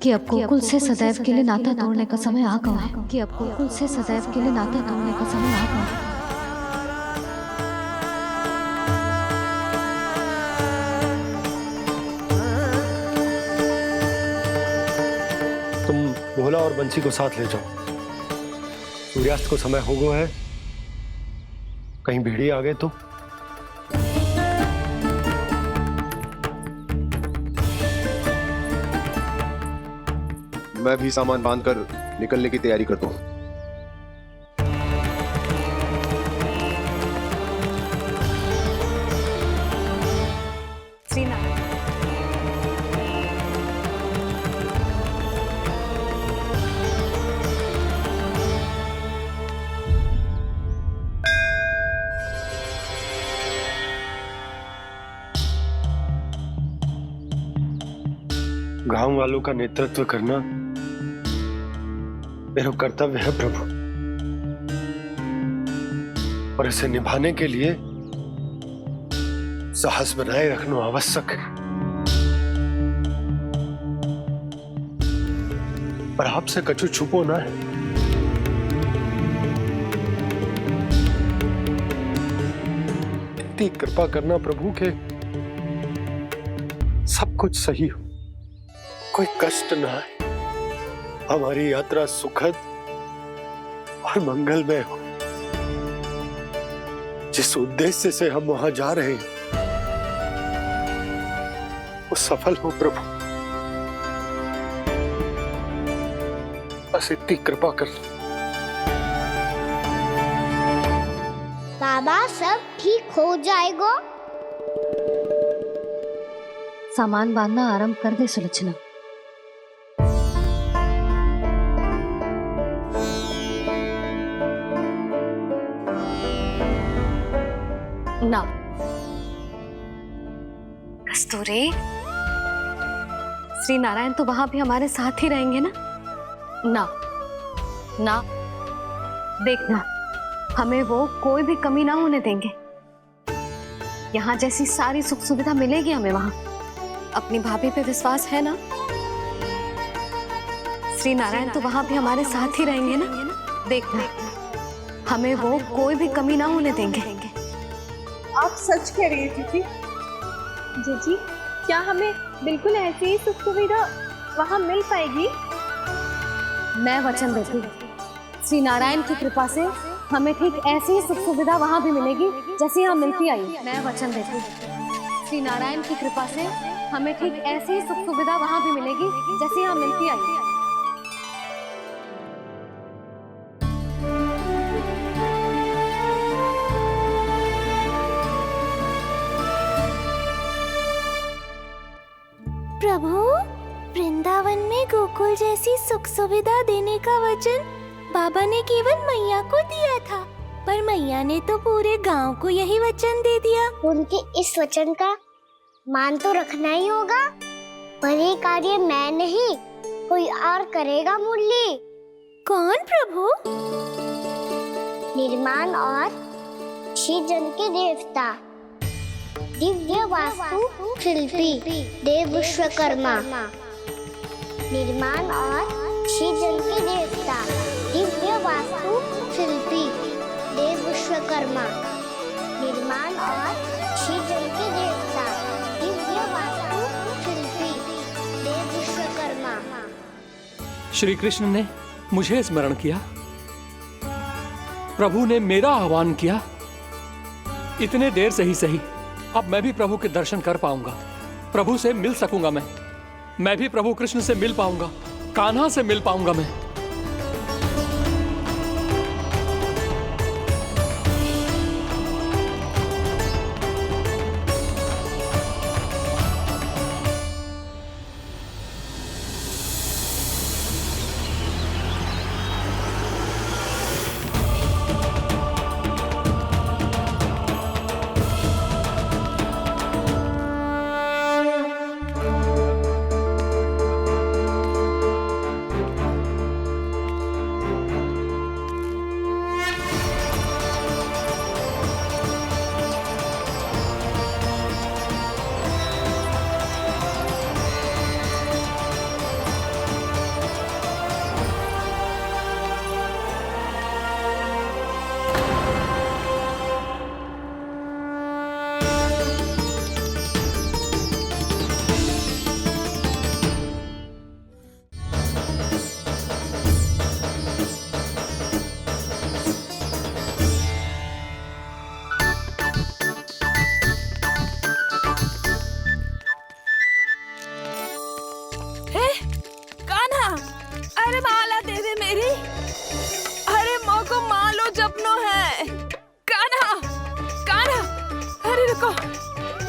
कि अब गोकुल से सदैव के लिए नाता तोड़ने का समय आ गया है। कि अब गोकुल से सदैव के लिए नाता तोड़ने का समय आ गया है। तुम भोला और बंसी को साथ ले जाओ। सूर्यास्त को समय हो गया है, कहीं भेड़िए आ गए तो। मैं भी सामान बांधकर निकलने की तैयारी करता हूँ। गांव वालों का नेतृत्व करना मेरा कर्तव्य है प्रभु, और इसे निभाने के लिए साहस बनाए रखना आवश्यक है। पर आपसे कछु छुपो ना है। इतनी कृपा करना प्रभु के सब कुछ सही हो, कोई कष्ट ना आए, हमारी यात्रा सुखद और मंगलमय हो। जिस उद्देश्य से हम वहां जा रहे हैं वो सफल हो प्रभु, बस इतनी कृपा कर लो। बाबा सब ठीक हो जाएगा। सामान बांधना आरंभ कर दे सुलोचना। ना कस्तूरी, श्री नारायण तो वहां भी हमारे साथ ही रहेंगे ना? ना ना, देखना हमें वो कोई भी कमी ना होने देंगे। यहाँ जैसी सारी सुख सुविधा मिलेगी हमें वहां। अपनी भाभी पे विश्वास है ना? श्री नारायण तो वहां भी हमारे साथ ही रहेंगे ना? देखना हमें वो कोई भी कमी ना होने देंगे। आप सच कह रही है दीदी। जीजी, क्या हमें बिल्कुल ऐसी ही सुख सुविधा वहाँ मिल पाएगी? मैं वचन देती हूँ, श्री नारायण की कृपा से हमें ठीक ऐसी ही सुख सुविधा वहाँ भी मिलेगी जैसी यहाँ मिलती आई। मैं वचन देती हूँ, श्री नारायण की कृपा से हमें ठीक ऐसी ही सुख सुविधा वहाँ भी मिलेगी जैसी यहाँ मिलती आई। प्रभु, वृंदावन में गोकुल जैसी सुख सुविधा देने का वचन बाबा ने केवल मैया को दिया था, पर मैया ने तो पूरे गांव को यही वचन दे दिया। उनके इस वचन का मान तो रखना ही होगा, पर ये कार्य मैं नहीं कोई और करेगा। मुरली कौन प्रभु? निर्माण और सृजन के देवता, दिव्य वास्तु शिल्पी देव विश्वकर्मा। निर्माण और सृजन के देवता, दिव्य वास्तु शिल्पी देव विश्वकर्मा। निर्माण और सृजन के देवता, दिव्य वास्तु शिल्पी देव विश्वकर्मा। श्री कृष्ण ने मुझे स्मरण किया, प्रभु ने मेरा आह्वान किया। इतने देर से ही सही, अब मैं भी प्रभु के दर्शन कर पाऊंगा, प्रभु से मिल सकूंगा। मैं भी प्रभु कृष्ण से मिल पाऊंगा, कान्हा से मिल पाऊंगा मैं।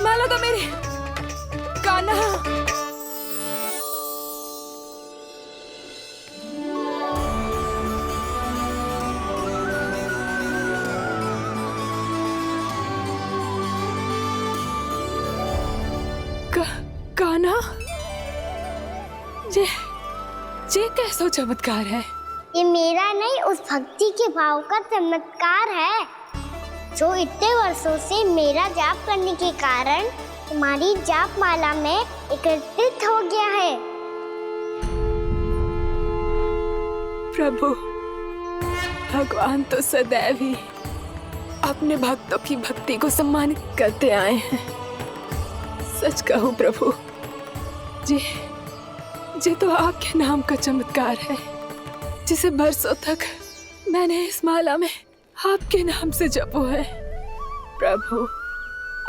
माला दो मेरी, कान्हा। कान्हा, ये कैसा चमत्कार है? ये मेरा नहीं, उस भक्ति के भाव का चमत्कार है जो इतने वर्षों से मेरा जाप करने के कारण तुम्हारी जाप माला में एकत्रित हो गया है। प्रभु, भगवान तो सदैव ही अपने भक्तों की भक्ति को सम्मानित करते आए हैं। सच कहूं प्रभु, जी तो आपके नाम का चमत्कार है, जिसे बरसों तक मैंने इस माला में आपके नाम से जपो है। प्रभु,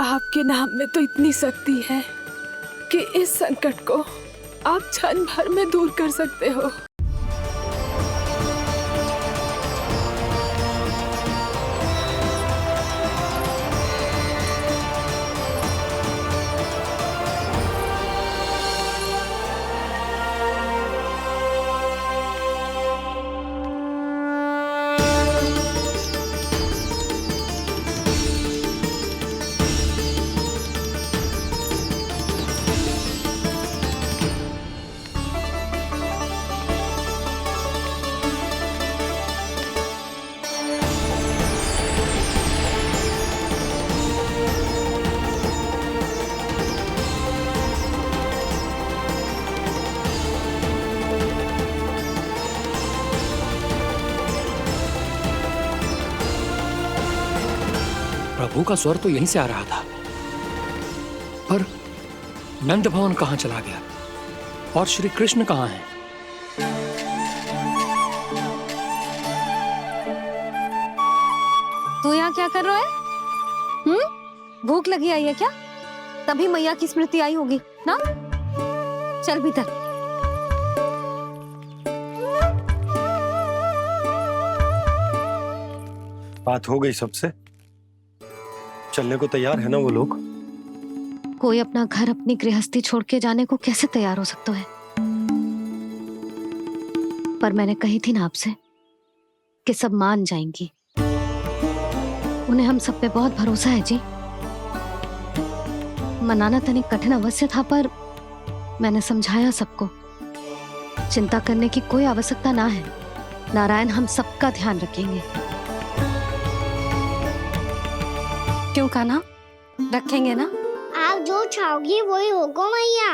आपके नाम में तो इतनी शक्ति है कि इस संकट को आप क्षण भर में दूर कर सकते हो। प्रभु का स्वर तो यहीं से आ रहा था, पर नंद भवन कहां चला गया और श्री कृष्ण कहां हैं? तू यहाँ क्या कर रहा है? भूख लगी आई है क्या? तभी मैया की स्मृति आई होगी ना? चल भीतर। बात हो गई सबसे? चलने को तैयार है ना वो लोग? कोई अपना घर, अपनी गृहस्थी छोड़ के जाने को कैसे तैयार हो सकता है? पर मैंने कही थी ना आपसे कि सब मान जाएंगी। उन्हें हम सब पे बहुत भरोसा है जी। मनाना तनिक कठिन अवश्य था, पर मैंने समझाया सबको। चिंता करने की कोई आवश्यकता ना है। नारायण हम सबका ध्यान रखेंगे। क्यों कान्हा, रखेंगे ना? आप जो चाहोगी वही होगा मैया।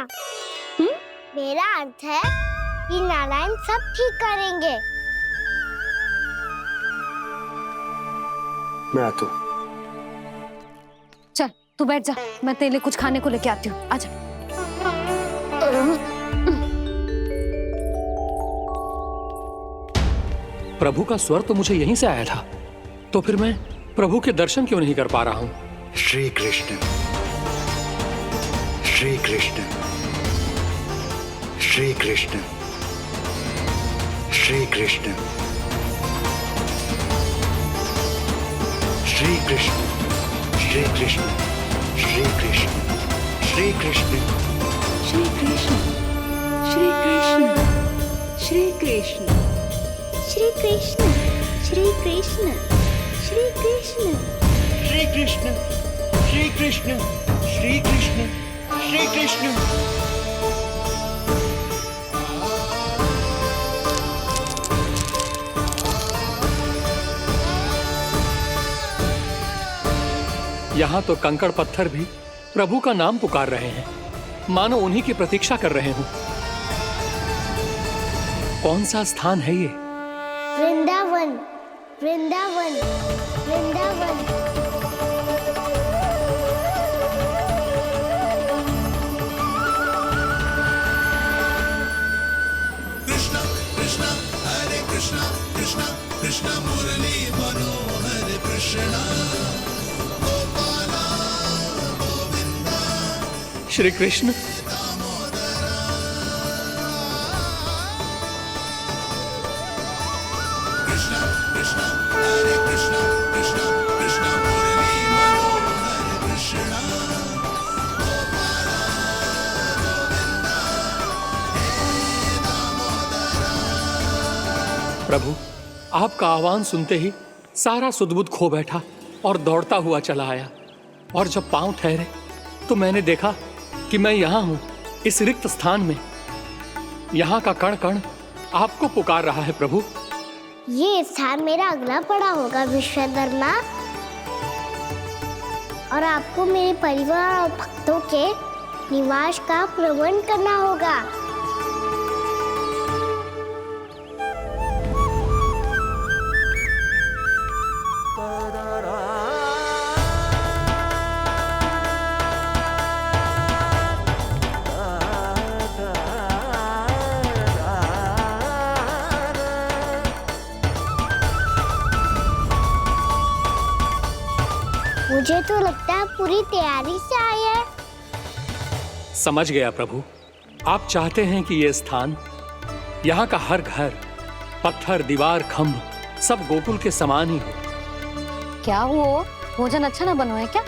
मेरा अर्थ है कि नारायण सब ठीक करेंगे। मैं आता हूं। चल तू बैठ जा, मैं तेरे लिए कुछ खाने को लेके आती हूँ। आजा। प्रभु का स्वर तो मुझे यहीं से आया था, तो फिर मैं प्रभु के दर्शन क्यों नहीं कर पा रहा हूँ? श्री कृष्ण, श्री कृष्ण, श्री कृष्ण, श्री कृष्ण, श्री कृष्ण, श्री कृष्ण, श्री कृष्ण, श्री कृष्ण, श्री कृष्ण, श्री कृष्ण, श्री कृष्ण, श्री कृष्ण, श्री कृष्ण, श्री कृष्ण, श्री कृष्ण, श्री कृष्ण, श्री कृष्ण, श्री कृष्ण। यहाँ तो कंकड़ पत्थर भी प्रभु का नाम पुकार रहे हैं, मानो उन्हीं की प्रतीक्षा कर रहे हूँ। कौन सा स्थान है ये? वृंदावन, वृंदावन, वृंदावन। कृष्णा कृष्णा हरे कृष्णा, कृष्णा कृष्णा मुरली मनोहर कृष्णा, गोपाला गोविंदा। श्री कृष्ण, कृष्णा कृष्णा हरे कृष्णा, कृष्णा कृष्णा मुरली मनोहर कृष्णा, गोपाला गोविंदा हे दामोदरा। प्रभु आपका आह्वान सुनते ही सारा सुध-बुध खो बैठा और दौड़ता हुआ चला आया। और जब पांव ठहरे तो मैंने देखा कि मैं यहाँ हूँ, इस रिक्त स्थान में। यहाँ का कण कण आपको पुकार रहा है प्रभु। ये स्थान मेरा अगला पड़ा होगा विश्वकर्मा, और आपको मेरे परिवार और भक्तों के निवास का प्रबंध करना होगा। मुझे तो लगता है पूरी तैयारी से आए हैं। समझ गया प्रभु। आप चाहते हैं कि ये स्थान, यहाँ का हर घर, पत्थर, दीवार, खम्भ सब गोकुल के समान ही हो। क्या हुआ? भोजन अच्छा ना बनो है क्या?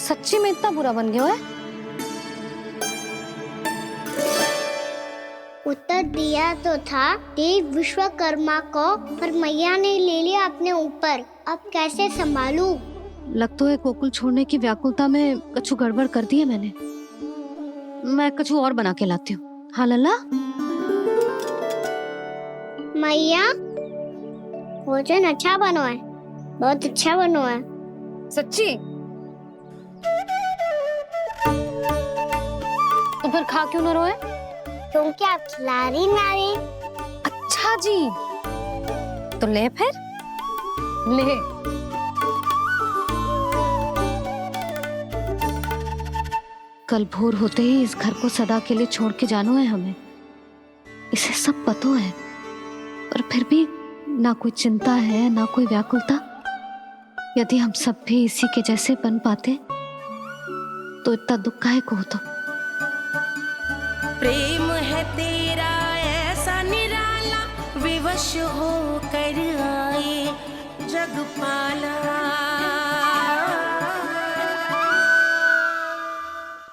सच्ची में इतना बुरा बन गया है? उत्तर दिया तो था देव विश्वकर्मा को, पर मैया ने ले लिया अपने ऊपर। अब कैसे संभालूं? लग तो है गोकुल छोड़ने की व्याकुलता में कछु गड़बड़ कर दी है मैंने। मैं कछु और बना के लाती हूँ। हाँ लल्ला? मैया, भोजन अच्छा बनो है, बहुत अच्छा बनो है। सच्ची? तो फिर खा क्यों न रोए? क्योंकि आप खिला रही ना रही। अच्छा जी, तो ले फिर ले। कल भोर होते ही इस घर को सदा के लिए छोड़ के जाना है हमें। इसे सब पता है, पर फिर भी ना कोई चिंता है ना कोई व्याकुलता। यदि हम सब भी इसी के जैसे बन पाते तो इतना दुख काहे को होता। प्रेम है तेरा ऐसा निराला, विवश हो कर आए जगपाला।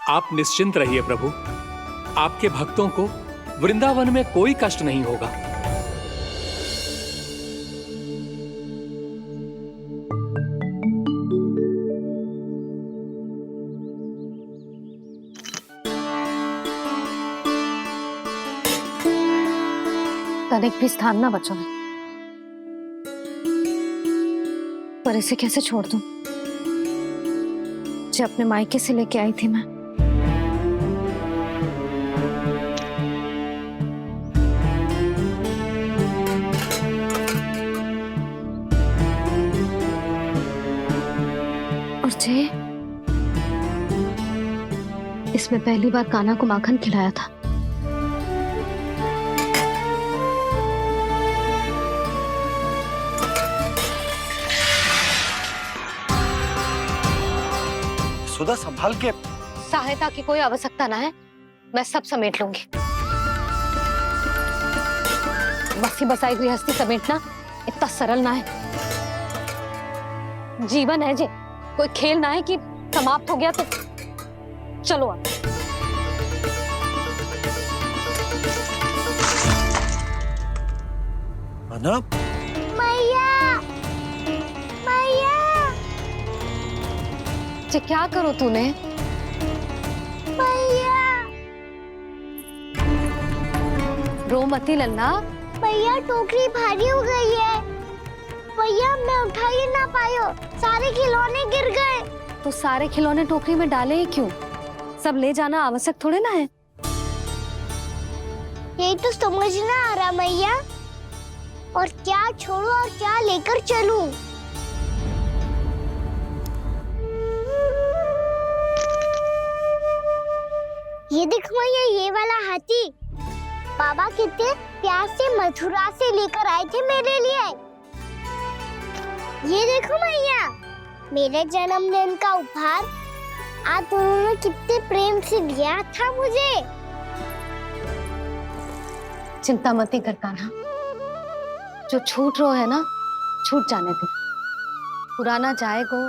आप निश्चिंत रहिए प्रभु, आपके भक्तों को वृंदावन में कोई कष्ट नहीं होगा। तनिक भी स्थान ना बचो है, पर इसे कैसे छोड़ दूं? जो अपने मायके से लेके आई थी मैं। और जे इसमें पहली बार कान्हा को माखन खिलाया था। सुधा संभाल के। सहायता की कोई आवश्यकता ना है, मैं सब समेट लूंगी। बसी बसाई गृहस्थी समेटना इतना सरल ना है। जीवन है जे, कोई खेल ना है कि समाप्त हो गया तो चलो अब। अना? मैया, मैया, जे क्या करो तूने? मैया, रो मती लल्ला। भैया टोकरी भारी हो गई है। भैया मैं उठा ही ना पायो, सारे खिलौने गिर गए। तो सारे खिलौने टोकरी में डाले ही क्यों? सब ले जाना आवश्यक थोड़े ना है। यही तो समझ ना आ रहा मैया, और क्या छोड़ू और क्या लेकर चलूं? ये देख मैया, ये वाला हाथी बाबा कितने प्यार से मथुरा से लेकर आए थे मेरे लिए। ये देखो मैया, मेरे जन्मदिन का उपहार आप उन्होंने कितने प्रेम से दिया था मुझे। चिंता मत कर कान्हा, जो छूट रो है ना छूट जाने दे। पुराना जाएगो,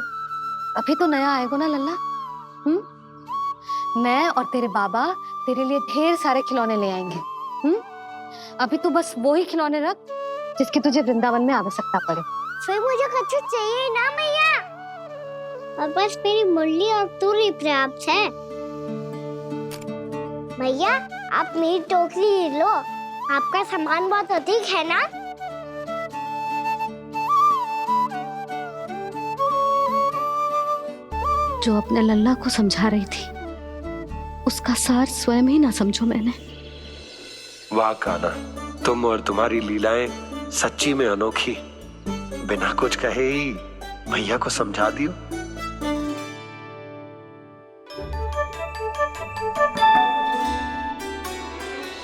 अभी तो नया आएगो ना लल्ला। मैं और तेरे बाबा तेरे लिए ढेर सारे खिलौने ले आएंगे। अभी तू बस वो ही खिलौने रख जिसकी तुझे वृंदावन में आवश्यकता पड़े। फिर मुझे कछु चाहिए ना मैया, और बस मेरी मुरली और तुरी पर्याप्त है। भैया आप मेरी टोकरी ले लो, आपका सामान बहुत अधिक है ना। जो अपने लल्ला को समझा रही थी उसका सार स्वयं ही ना समझो मैंने। वाह कान्हा, तुम और तुम्हारी लीलाएं सच्ची में अनोखी। बिना कुछ कहे ही मैया को समझा दियो।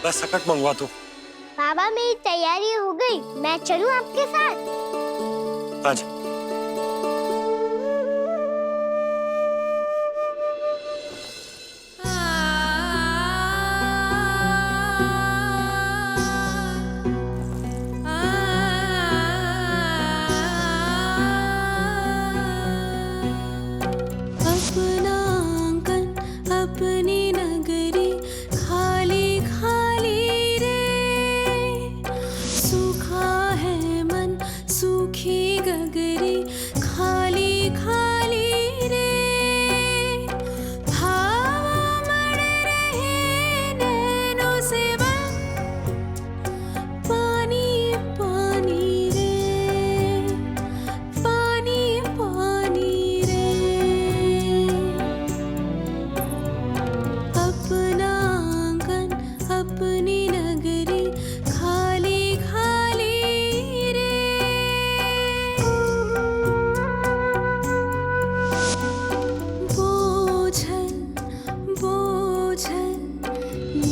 बस सकट मंगवा दो, बाबा मेरी तैयारी हो गई, मैं चलूं आपके साथ? अच्छा। अपना आंगन अपनी नगरी खाली खाली रे, सूखा है मन सूखी गगरी खाली खाली रे, हवा मर रहे नैनों से बन पानी पानी रे, पानी पानी रे, अपना आंगन अपनी नगरी खाली खाली रे। बोझल बोझल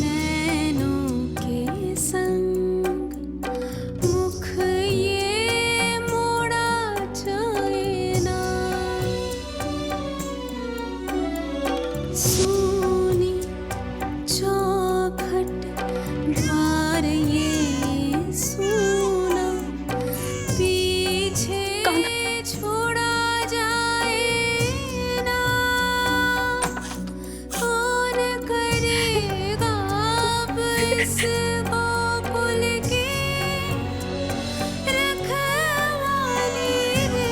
नैनों के संग मुख ये मोड़ा जाए ना, सूनी चौखट द्वार ये सूना पीछे छोड़ा जाए ना, कौन करेगा अब इस गोकुल की रखवाली रे।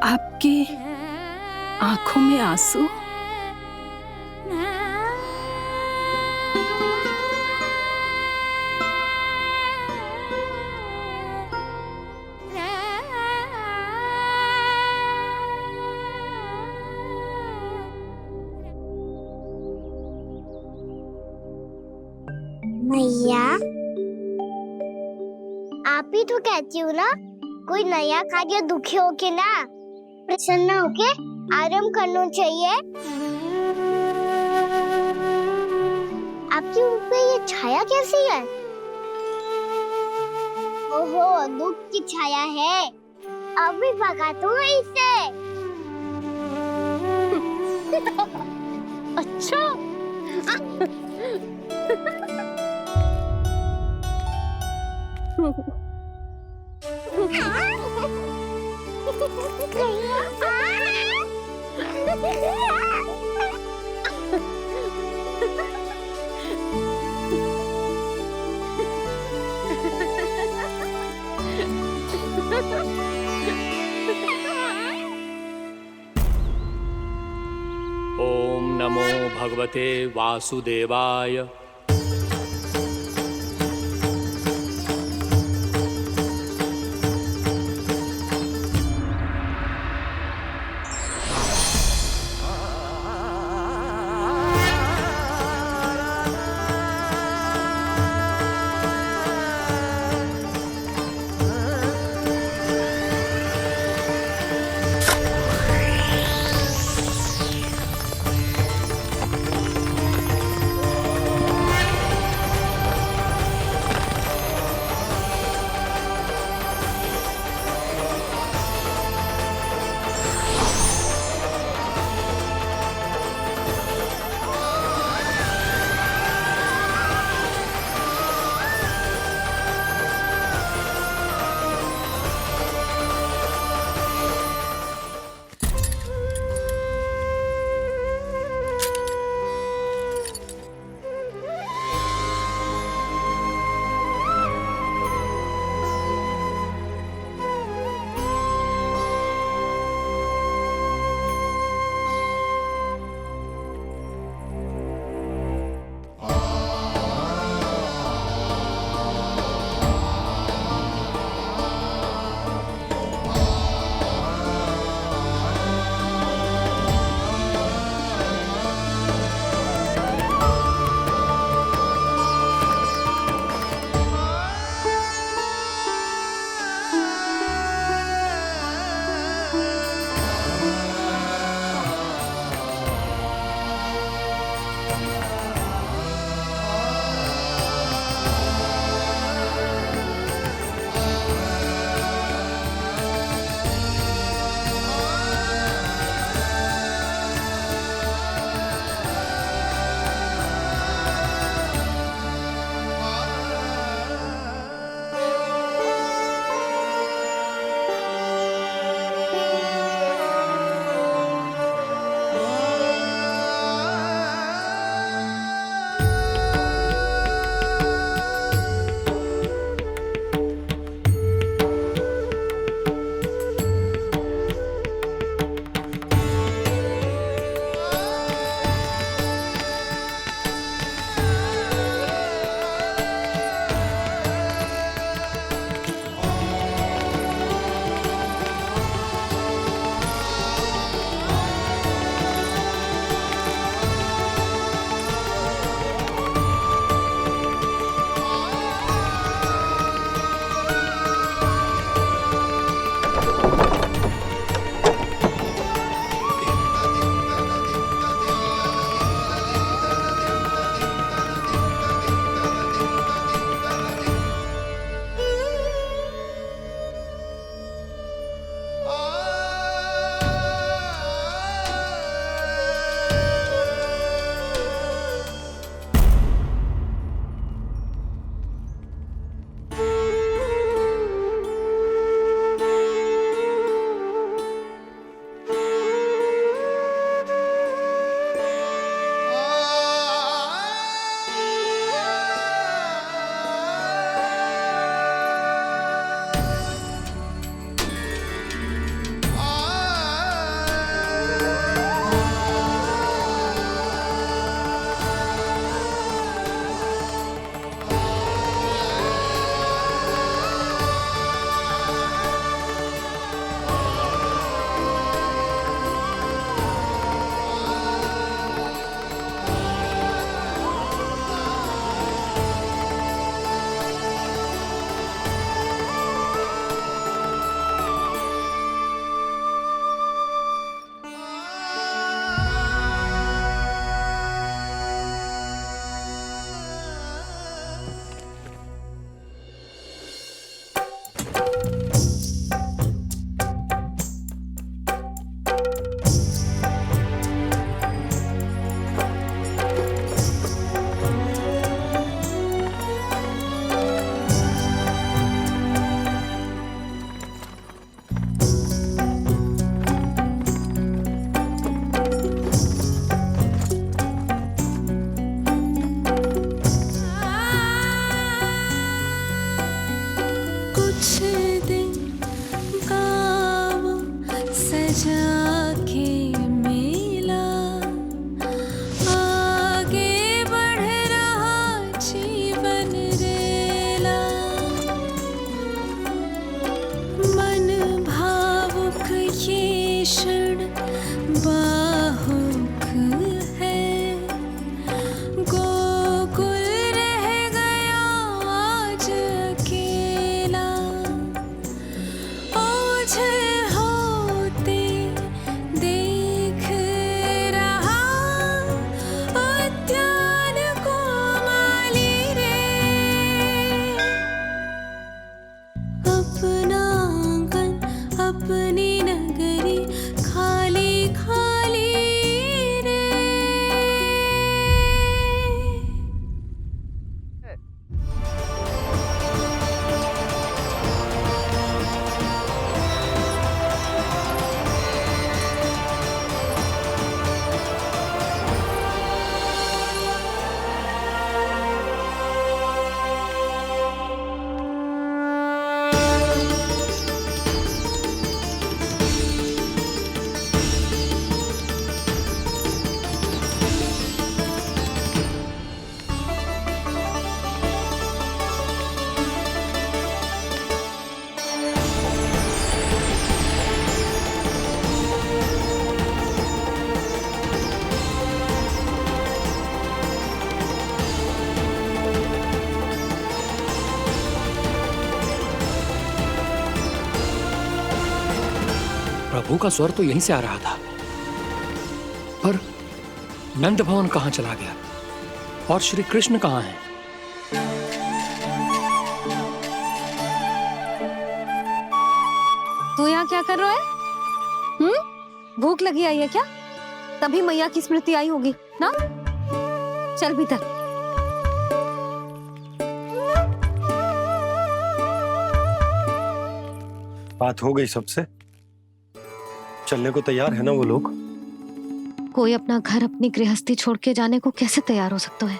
आपकी आंखों में आंसू? मैया, आप ही तो कहती हो ना, कोई नया कार्य दुखी होके ना प्रसन्न होके आराम करना चाहिए। आपकी मुंह पे ये छाया कैसी है? ओहो, दुख की छाया है। अभी भगा दो इसे। अच्छा। नमो भगवते वासुदेवाय। प्रभु का स्वर तो यहीं से आ रहा था, पर नंद भवन कहाँ चला गया और श्री कृष्ण कहाँ हैं? तू यहाँ क्या कर रहा है? भूख लगी आई है क्या? तभी मैया की स्मृति आई होगी ना? चल भीतर। बात हो गई सबसे? चलने को तैयार है ना वो लोग? कोई अपना घर, अपनी गृहस्थी छोड़ के जाने को कैसे तैयार हो सकता है?